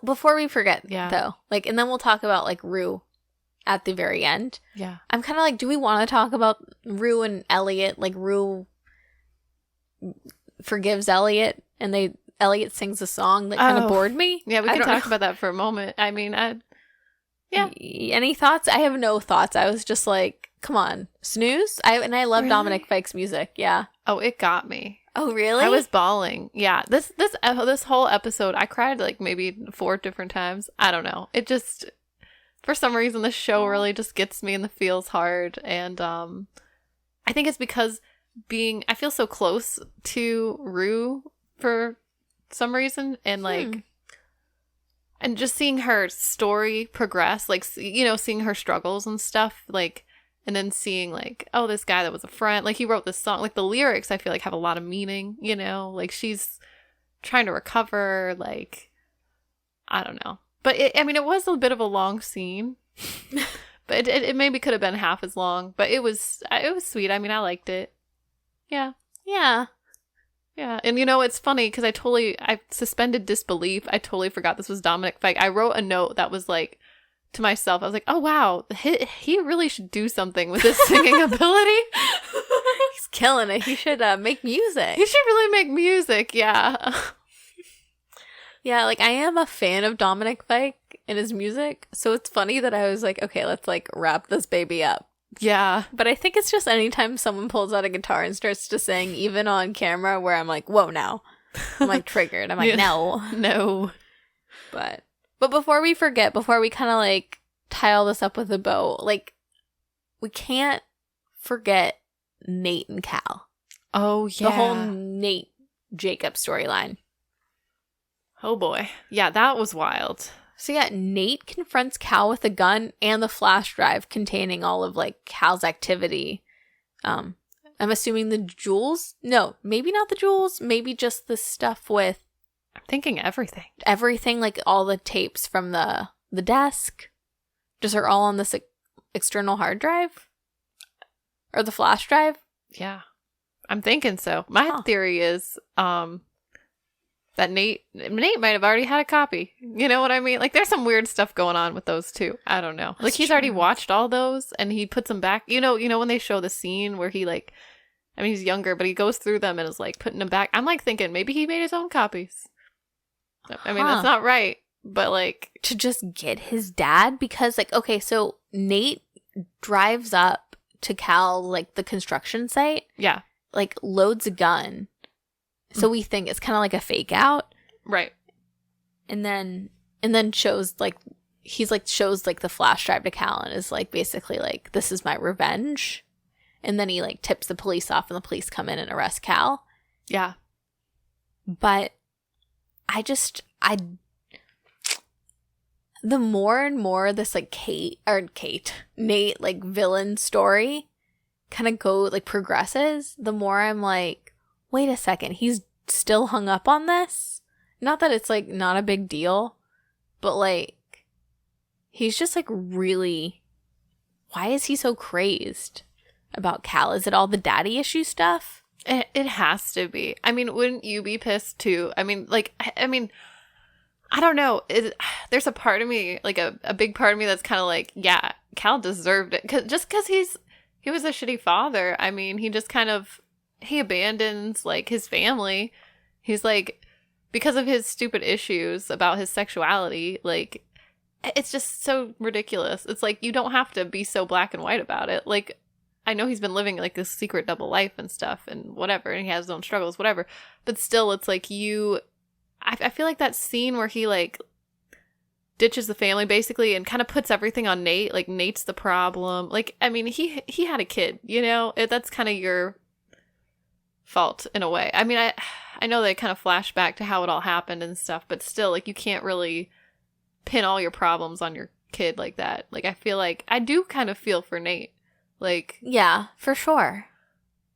Before we forget, Yeah. though, like, and then we'll talk about like Rue at the very end. Yeah. I'm kind of like, do we want to talk about Rue and Elliot? Like, Rue forgives Elliot, and Elliot sings a song that kind of bored me. Yeah, we can talk about that for a moment. I mean, yeah. Any thoughts? I have no thoughts. I was just like, come on, snooze. I love Really? Dominic Fike's music. Yeah. Oh, it got me. Oh, really? I was bawling. Yeah. This whole episode, I cried like maybe 4 different times. I don't know. It just, for some reason, this show really just gets me in the feels hard. And I think it's because I feel so close to Rue for some reason. And like, and just seeing her story progress, like, you know, seeing her struggles and stuff, like, and then seeing like, oh, this guy that was a friend, like he wrote this song, like the lyrics I feel like have a lot of meaning, you know, like she's trying to recover, like, I don't know. But it was a bit of a long scene, but it maybe could have been half as long, but it was sweet. I mean, I liked it. Yeah. Yeah. Yeah. And you know, it's funny because I suspended disbelief. I totally forgot this was Dominic Fike. I wrote a note that was like, to myself, I was like, oh wow, he really should do something with his singing ability. He's killing it. He should make music. He should really make music. Yeah. Yeah, like I am a fan of Dominic Fike and his music, so it's funny that I was like, okay, let's like wrap this baby up. Yeah. But I think it's just anytime someone pulls out a guitar and starts to sing, even on camera, where I'm like, whoa, now. I'm like triggered. I'm like, no. But before we forget, before we kind of like tie all this up with a bow, like we can't forget Nate and Cal. Oh, yeah. The whole Nate Jacob storyline. Oh boy. Yeah, that was wild. So yeah, Nate confronts Cal with a gun and the flash drive containing all of like Cal's activity. I'm assuming the jewels? No, maybe not the jewels. Maybe just the stuff with, I'm thinking everything. Everything, like all the tapes from the desk, just are all on this external hard drive? Or the flash drive? Yeah. I'm thinking so. My theory is that Nate might have already had a copy. You know what I mean? Like there's some weird stuff going on with those two. I don't know. Like he's already watched all those and he puts them back. You know when they show the scene where he like, I mean he's younger, but he goes through them and is like putting them back. I'm like thinking maybe he made his own copies. I mean, that's not right, but like... To just get his dad? Because, like, okay, so Nate drives up to Cal, like, the construction site. Yeah. Like, loads a gun. So we think it's kind of like a fake out. Right. And then shows, like, shows, like, the flash drive to Cal and is, like, basically, like, this is my revenge. And then he, like, tips the police off and the police come in and arrest Cal. Yeah. But... the more and more this like Nate like villain story kind of progresses, the more I'm like, wait a second, he's still hung up on this? Not that it's like not a big deal, but like he's just like really, why is he so crazed about Cal? Is it all the daddy issue stuff? It has to be. I mean, wouldn't you be pissed too? I mean, like, I don't know. There's a part of me, like a big part of me that's kind of like, yeah, Cal deserved it. Just because he was a shitty father. I mean, he just he abandons, like, his family. He's like, because of his stupid issues about his sexuality, like, it's just so ridiculous. It's like, you don't have to be so black and white about it. Like, I know he's been living like this secret double life and stuff and whatever, and he has his own struggles, whatever. But still, it's like I feel like that scene where he like ditches the family basically and kind of puts everything on Nate. Like, Nate's the problem. Like, I mean, he had a kid, you know? That's kind of your fault in a way. I mean, I know they kind of flash back to how it all happened and stuff, but still, like, you can't really pin all your problems on your kid like that. Like, I feel like I do kind of feel for Nate. Like, yeah, for sure.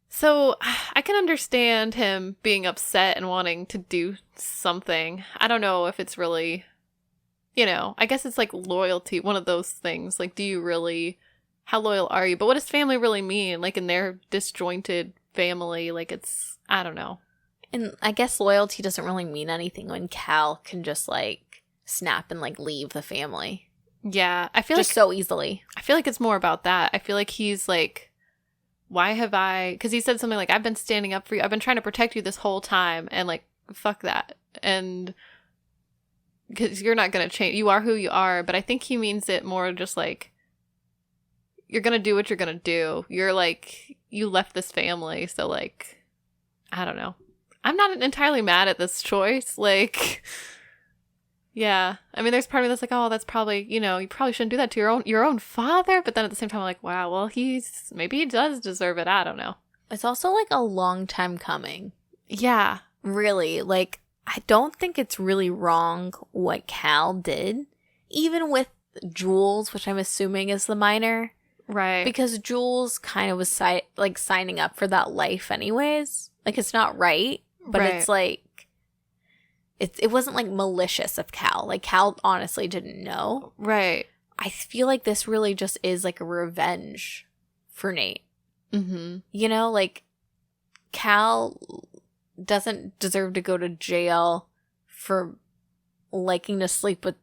So I can understand him being upset and wanting to do something. I don't know if it's really, you know, I guess it's like loyalty, one of those things. Like, how loyal are you? But what does family really mean? Like, in their disjointed family, like, it's, I don't know. And I guess loyalty doesn't really mean anything when Cal can just like snap and like leave the family. Yeah, I feel just so easily. I feel like it's more about that. I feel like he's like, why have I, because he said something like, I've been standing up for you. I've been trying to protect you this whole time. And like, fuck that. And because you're not going to change. You are who you are. But I think he means it more just like, you're going to do what you're going to do. You're like, you left this family. So like, I don't know. I'm not entirely mad at this choice. Like, yeah. I mean, there's part of me that's like, oh, that's probably, you know, you probably shouldn't do that to your own father. But then at the same time, I'm like, wow, well, maybe he does deserve it. I don't know. It's also like a long time coming. Yeah. Really. Like, I don't think it's really wrong what Cal did, even with Jules, which I'm assuming is the minor. Right. Because Jules kind of was signing up for that life anyways. Like, it's not right, but it's like, it wasn't like malicious of Cal. Like, Cal honestly didn't know. Right. I feel like this really just is like a revenge for Nate. Mm-hmm. You know, like, Cal doesn't deserve to go to jail for liking to sleep with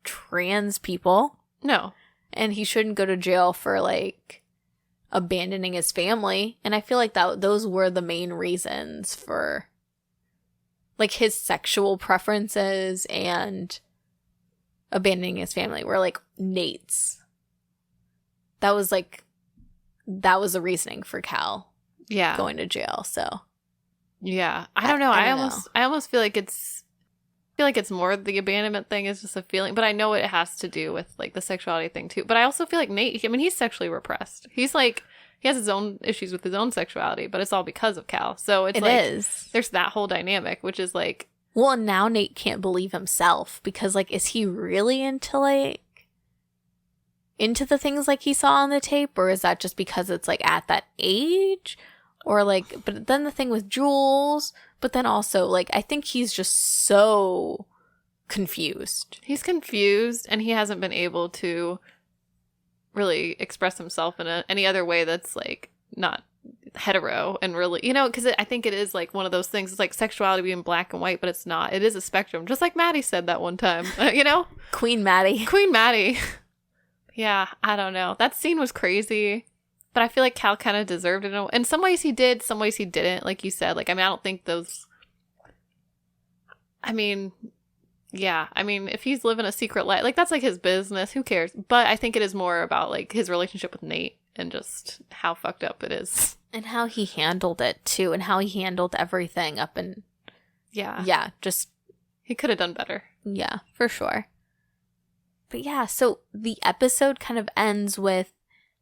trans people. No. And he shouldn't go to jail for like abandoning his family. And I feel like those were the main reasons for like his sexual preferences and abandoning his family were like Nate's. That was the reasoning for Cal going to jail. So yeah, I don't know. I almost feel like it's more the abandonment thing is just a feeling, but I know it has to do with like the sexuality thing too. But I also feel like Nate, I mean, he's sexually repressed. He's like, he has his own issues with his own sexuality, but it's all because of Cal. So it's there's that whole dynamic, which is like, well, and now Nate can't believe himself because like, is he really into the things like he saw on the tape, or is that just because it's like at that age? Or like, but then the thing with Jules, but then also like, I think he's just so confused. He's confused and he hasn't been able to really express himself in any other way that's like not hetero and really, you know, because I think it is like one of those things. It's like sexuality being black and white, but it's not. It is a spectrum, just like Maddie said that one time, you know? Queen Maddie. Yeah, I don't know. That scene was crazy. But I feel like Cal kind of deserved it. In some ways he did, some ways he didn't, like you said. Like, I mean, I don't think those... I mean, yeah. I mean, if he's living a secret life, like, that's like his business. Who cares? But I think it is more about, like, his relationship with Nate and just how fucked up it is. And how he handled it, too. And how he handled everything up and... Yeah. Yeah, just... He could have done better. Yeah, for sure. But yeah, so the episode kind of ends with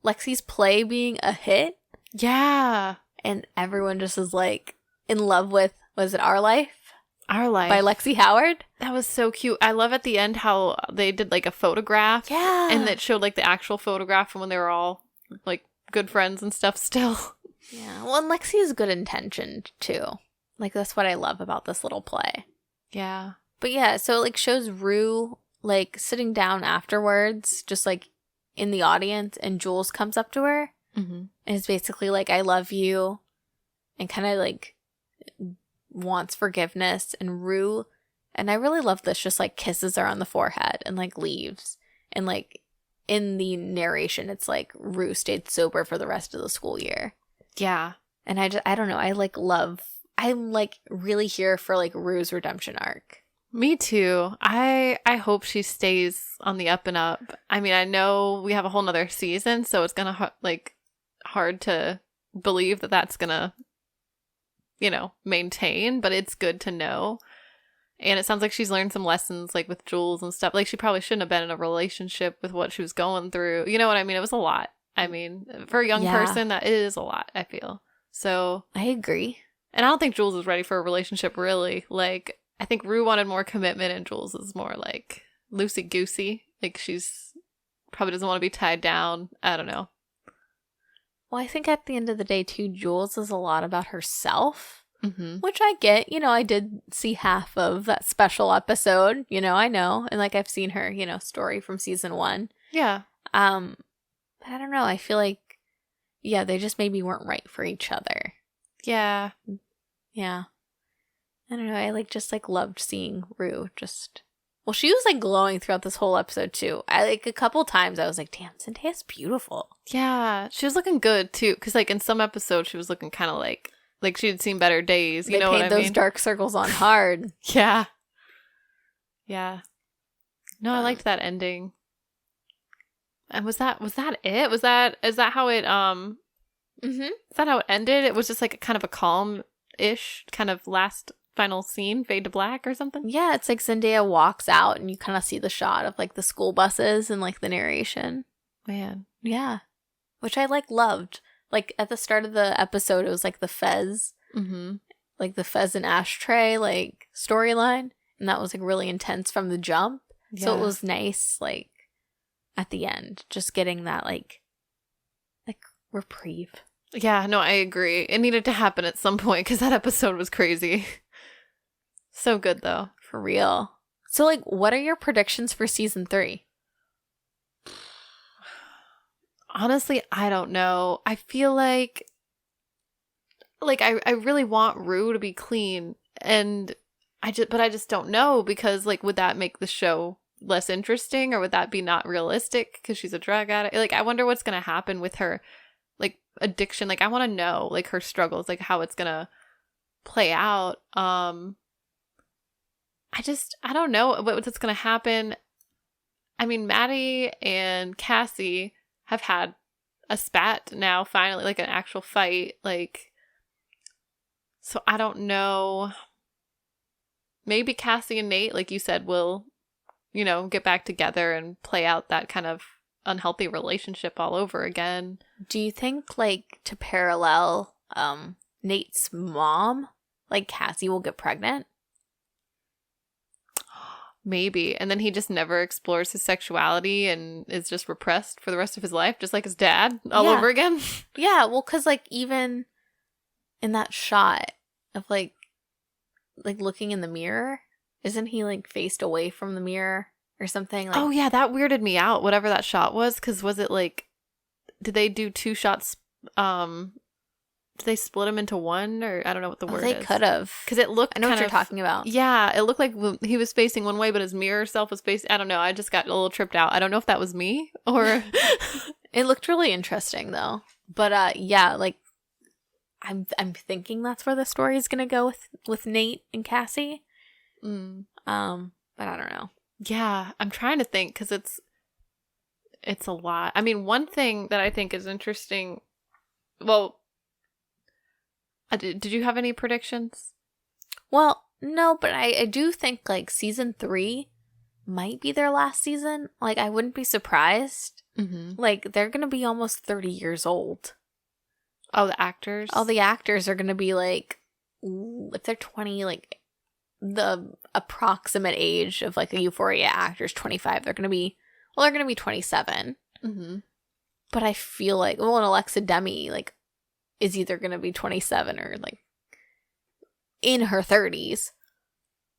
Lexi's play being a hit. Yeah. And everyone just is like in love with, was it Our Life? Our Life. By Lexi Howard. That was so cute. I love at the end how they did like a photograph. Yeah. And it showed like the actual photograph from when they were all like good friends and stuff still. Yeah. Well, and Lexi is good intentioned too. Like, that's what I love about this little play. Yeah. But yeah, so it like shows Rue like sitting down afterwards, just like in the audience, and Jules comes up to her and is basically like, I love you, and kind of like wants forgiveness. And Rue, and I really love this, just like kisses her on the forehead and like leaves. And like in the narration, it's like Rue stayed sober for the rest of the school year. Yeah. And I don't know, I'm like really here for like Rue's redemption arc. Me too. I hope she stays on the up and up. I mean, I know we have a whole nother season, so it's gonna hard to believe that that's gonna, maintain. But it's good to know. And it sounds like she's learned some lessons, like with Jules and stuff. Like, she probably shouldn't have been in a relationship with what she was going through. You know what I mean? It was a lot. I mean, for a young person, that is a lot, I feel. So I agree. And I don't think Jules is ready for a relationship, really. Like, I think Rue wanted more commitment, and Jules is more like loosey-goosey. Like, she's probably doesn't want to be tied down. I don't know. Well, I think at the end of the day, too, Jules is a lot about herself. Which I get, I did see half of that special episode, I know. And like, I've seen her, story from season 1. Yeah. But I don't know. I feel like, they just maybe weren't right for each other. Yeah. Yeah. I don't know. I just loved seeing Rue well, she was like glowing throughout this whole episode too. I a couple times I was like, damn, Zendaya's beautiful. Yeah. She was looking good too. Cause in some episodes she was looking kind of like she had seen better days. You know what I mean? They paint those dark circles on hard. Yeah. Yeah. No, I liked that ending. And was that it? Is that how it, is that how it ended? It was just like kind of a calm-ish kind of last final scene, fade to black or something? Yeah, it's like Zendaya walks out and you kind of see the shot of like the school buses and like the narration. Man. Yeah. Which I loved. Like, at the start of the episode, it was, like, the Fez. Like, the Fez and Ashtray, like, storyline. And that was, like, really intense from the jump. Yeah. So it was nice, like, at the end. Just getting that, like reprieve. Yeah, no, I agree. It needed to happen at some point, because that episode was crazy. So good, though. For real. So, like, what are your predictions for season 3? Honestly, I don't know. I feel like I really want Rue to be clean, and I just don't know, because like, would that make the show less interesting, or would that be not realistic because she's a drug addict? Like, I wonder what's gonna happen with her, like, addiction. Like, I want to know, like, her struggles, like how it's gonna play out. I don't know what's gonna happen. I mean, Maddie and Cassie have had a spat now, finally, like an actual fight, like, so I don't know. Maybe Cassie and Nate, like you said, will, get back together and play out that kind of unhealthy relationship all over again. Do you think, like, to parallel Nate's mom, like, Cassie will get pregnant? Maybe. And then he just never explores his sexuality and is just repressed for the rest of his life, just like his dad all over again. Yeah, well, because, like, even in that shot of, like looking in the mirror, isn't he, like, faced away from the mirror or something? Like, oh, yeah, that weirded me out, whatever that shot was, because was it, like, did they do 2 shots, did they split them into one, or I don't know what the word is. They could have. Because it looked I know what you're talking about. Yeah, it looked like he was facing one way, but his mirror self was facing, I don't know, I just got a little tripped out. I don't know if that was me, or... It looked really interesting, though. But, yeah, like, I'm thinking that's where the story is going to go with Nate and Cassie. But I don't know. Yeah, I'm trying to think, because it's a lot. I mean, one thing that I think is interesting, well... Did you have any predictions? Well, no, but I do think, like, season 3 might be their last season. Like, I wouldn't be surprised. Like, they're going to be almost 30 years old. Oh, the actors? All the actors are going to be, like, if they're 20, like, the approximate age of, like, a Euphoria actor is 25. They're going to be 27. But I feel like, well, and Alexa Demi, like, is either going to be 27 or, like, in her 30s.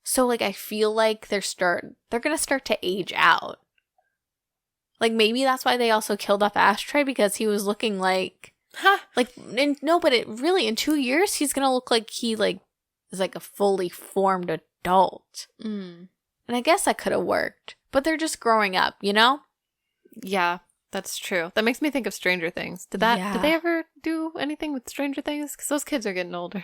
So, like, I feel like they're going to start to age out. Like, maybe that's why they also killed off Ashtray, because he was looking like, but really, in 2 years, he's going to look like he, like, is, like, a fully formed adult. Mm. And I guess that could have worked. But they're just growing up, you know? Yeah, that's true. That makes me think of Stranger Things. Did they ever do anything with Stranger Things? Because those kids are getting older.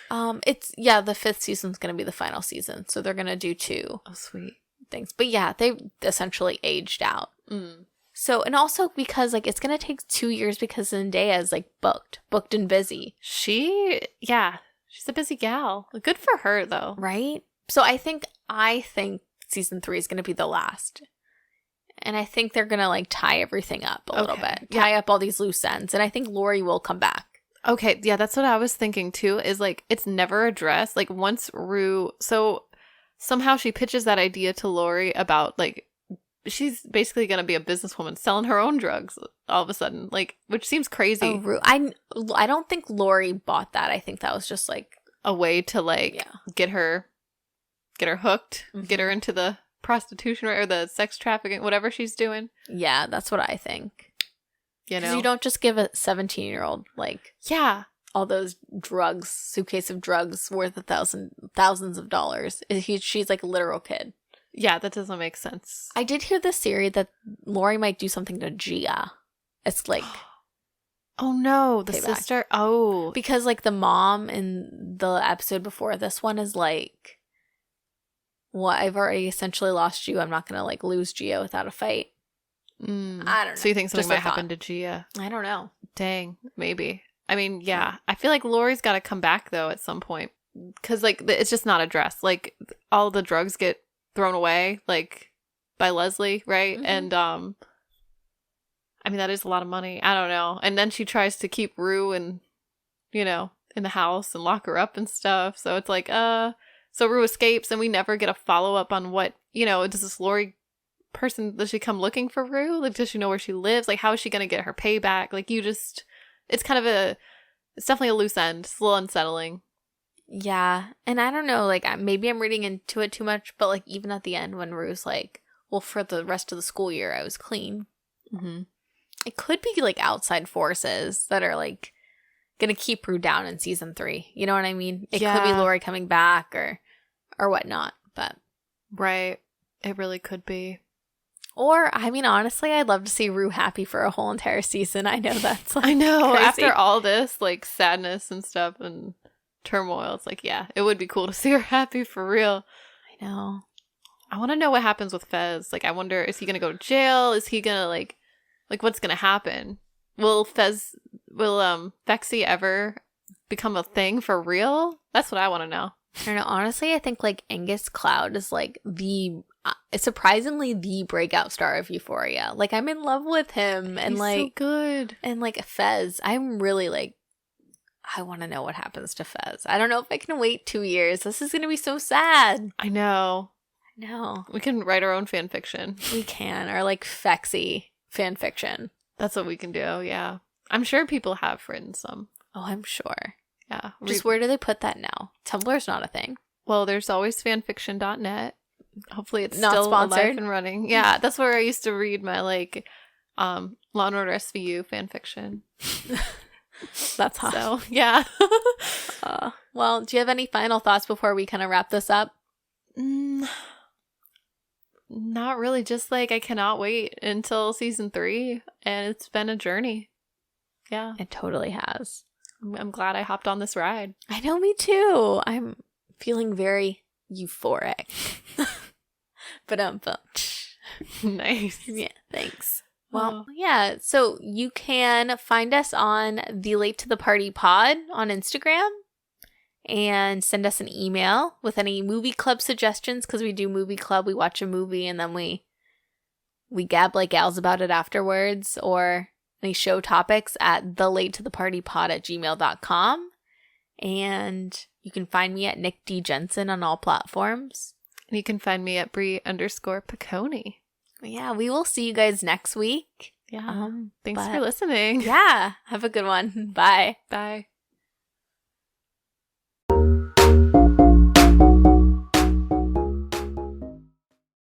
The 5th season's going to be the final season. So they're going to do 2. Oh, sweet. Things. But yeah, they essentially aged out. Mm. So, and also because, like, it's going to take 2 years because Zendaya is, like, booked and busy. She's a busy gal. Good for her, though. Right? So I think season 3 is going to be the last. And I think they're going to, like, tie everything up a little bit. Tie up all these loose ends. And I think Lori will come back. Okay, yeah, that's what I was thinking, too, is, like, it's never addressed. Like, once Rue... So, somehow she pitches that idea to Lori about, like, she's basically going to be a businesswoman selling her own drugs all of a sudden, like, which seems crazy. Oh, Rue. I don't think Lori bought that. I think that was just, like... a way to, like, get her hooked, get her into the prostitution or the sex trafficking, whatever she's doing. Yeah, that's what I think. You know? 'Cause you don't just give a 17-year-old, like... Yeah. All those suitcase of drugs worth thousands of dollars. She's like a literal kid. Yeah, that doesn't make sense. I did hear this theory that Lori might do something to Gia. It's like... Oh no, the payback. sister? Oh. Because, like, the mom in the episode before this one is like, well, I've already essentially lost you. I'm not going to, like, lose Gia without a fight. I don't know. So you think something Just might a thought. happen to Gia? I don't know. Dang, maybe. I mean, yeah. I feel like Lori's got to come back, though, at some point. Because, like, it's just not addressed. Like, all the drugs get thrown away, like, by Leslie, right? Mm-hmm. And, I mean, that is a lot of money. I don't know. And then she tries to keep Rue in the house and lock her up and stuff. So it's like, so Rue escapes and we never get a follow-up on what, does this Lori person, does she come looking for Rue? Like, does she know where she lives? Like, how is she going to get her payback? Like, it's kind of it's definitely a loose end. It's a little unsettling. Yeah. And I don't know, like, maybe I'm reading into it too much, but, like, even at the end when Rue's like, well, for the rest of the school year, I was clean. Mm-hmm. It could be, like, outside forces that are, like, gonna keep Rue down in season 3. You know what I mean? It could be Lori coming back or whatnot, but... Right. It really could be. Or, I mean, honestly, I'd love to see Rue happy for a whole entire season. I know that's, like, I know. crazy. After all this, like, sadness and stuff and turmoil, it's like, yeah, it would be cool to see her happy for real. I know. I want to know what happens with Fez. Like, I wonder, is he gonna go to jail? Is he gonna, like, what's gonna happen? Will Fexy ever become a thing for real? That's what I want to know. I don't know. Honestly, I think, like, Angus Cloud is, like, surprisingly the breakout star of Euphoria. Like, I'm in love with him. And, He's like, so good. And, like, Fez, I'm really, like, I want to know what happens to Fez. I don't know if I can wait 2 years. This is going to be so sad. I know. No. We can write our own fan fiction. We can. Or, like, Fexy fan fiction. That's what we can do, yeah. I'm sure people have written some. Oh, I'm sure. Yeah. Just where do they put that now? Tumblr's not a thing. Well, there's always fanfiction.net. Hopefully it's not still sponsored alive and running. Yeah, that's where I used to read my, like, Law & Order SVU fanfiction. That's hot. So, yeah. Well, do you have any final thoughts before we kind of wrap this up? Not really. Just, like, I cannot wait until season 3, and it's been a journey. Yeah. It totally has. I'm glad I hopped on this ride. I know, me too. I'm feeling very euphoric. But Nice. Yeah, thanks. Well, yeah, so you can find us on the Late to the Party Pod on Instagram and send us an email with any movie club suggestions, because we do movie club. We watch a movie and then we gab like gals about it afterwards, or any show topics at thelatetothepartypod@gmail.com. And you can find me at Nick D. Jensen on all platforms. And you can find me at Brie_Piconi. Yeah, we will see you guys next week. Yeah. Thanks for listening. Yeah. Have a good one. Bye. Bye.